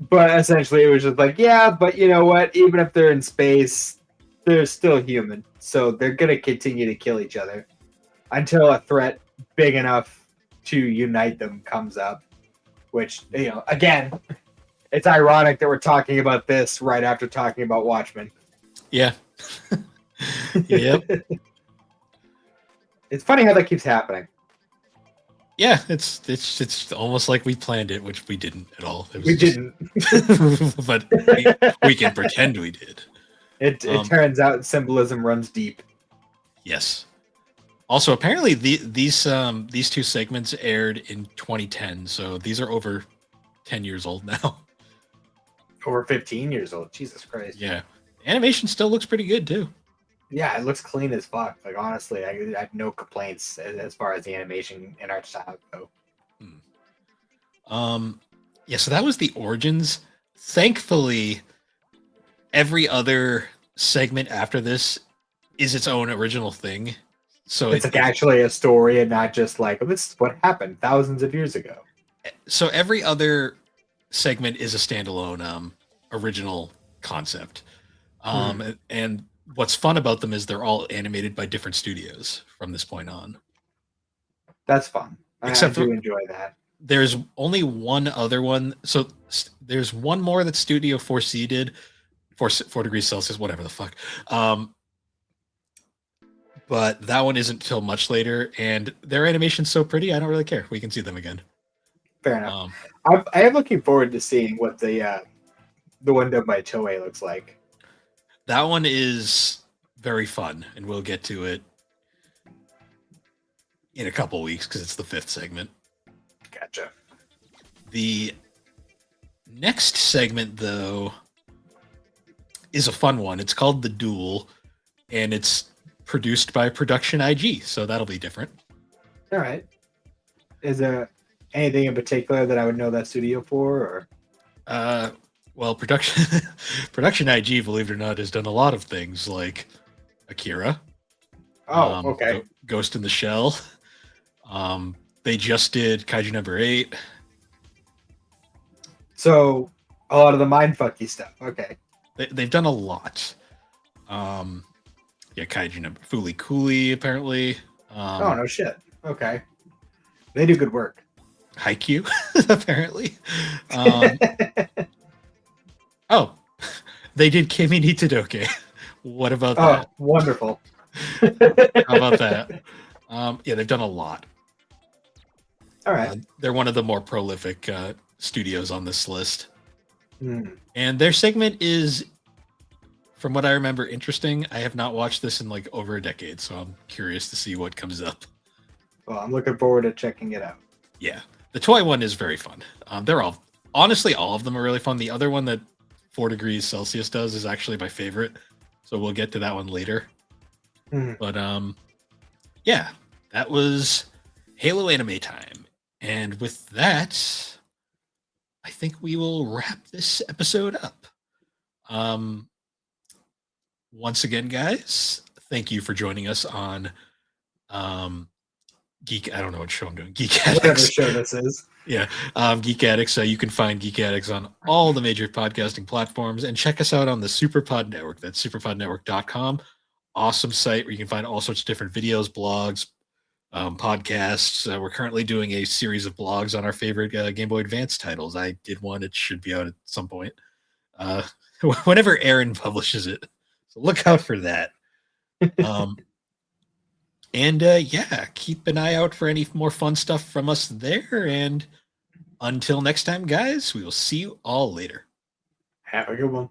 But essentially it was just like, yeah, but you know what? Even if they're in space, they're still human. So they're going to continue to kill each other until a threat big enough to unite them comes up. Which, again, it's ironic that we're talking about this right after talking about Watchmen.
Yeah. Yep.
It's funny how that keeps happening.
Yeah, it's almost like we planned it, which we didn't at all.
We didn't.
But we can pretend we did.
It turns out symbolism runs deep.
Yes. Also, apparently these two segments aired in 2010, so these are over 10 years old now.
Over 15 years old. Jesus Christ.
Yeah. Animation still looks pretty good too.
Yeah, it looks clean as fuck. Like honestly, I have no complaints as far as the animation and art style go.
Yeah, so that was the origins. Thankfully, every other segment after this is its own original thing. So
it's like actually a story and not just like, oh, this is what happened thousands of years ago.
So every other segment is a standalone original concept. And what's fun about them is they're all animated by different studios from this point on.
That's fun.
Except
I do enjoy that.
There's only one other one. So there's one more that Studio 4C did, 4 degrees Celsius, whatever the fuck. But that one isn't till much later, and their animation's so pretty, I don't really care. We can see them again.
Fair enough. I am looking forward to seeing what the one done by Toei looks like.
That one is very fun, and we'll get to it in a couple weeks because it's the 5th segment.
Gotcha.
The next segment, though, is a fun one. It's called The Duel, and it's produced by Production IG, so that'll be different.
All right. Is there anything in particular that I would know that studio for? Or
well, Production IG, believe it or not, has done a lot of things like Akira.
Oh, okay.
Ghost in the Shell. They just did Kaiju number 8.
So a lot of the mindfucky stuff. Okay.
They've done a lot. Yeah, Kaiju number Fooly Cooley, apparently.
Oh, no shit. Okay. They do good work.
Haikyuu, apparently. Oh, they did Kimi ni Todoke. What about that?
Oh, wonderful.
How about that? Yeah, they've done a lot.
All right.
They're one of the more prolific studios on this list.
Mm.
And their segment is, from what I remember, interesting. I have not watched this in like over a decade, so I'm curious to see what comes up.
Well, I'm looking forward to checking it out.
Yeah. The toy one is very fun. They're all, honestly, all of them are really fun. The other one that 4 degrees Celsius does is actually my favorite. So we'll get to that one later.
Mm.
But yeah, that was Halo anime time. And with that, I think we will wrap this episode up. Once again, guys, thank you for joining us on Geek. I don't know what show I'm doing. Geek Addicts.
Whatever show this is.
Yeah, Geek Addicts. You can find Geek Addicts on all the major podcasting platforms, and check us out on the Superpod Network. That's superpodnetwork.com. Awesome site where you can find all sorts of different videos, blogs, podcasts. We're currently doing a series of blogs on our favorite Game Boy Advance titles. I did one; it should be out at some point, uh, whenever Aaron publishes it. So look out for that. And yeah, keep an eye out for any more fun stuff from us there. And until next time, guys, we will see you all later.
Have a good one.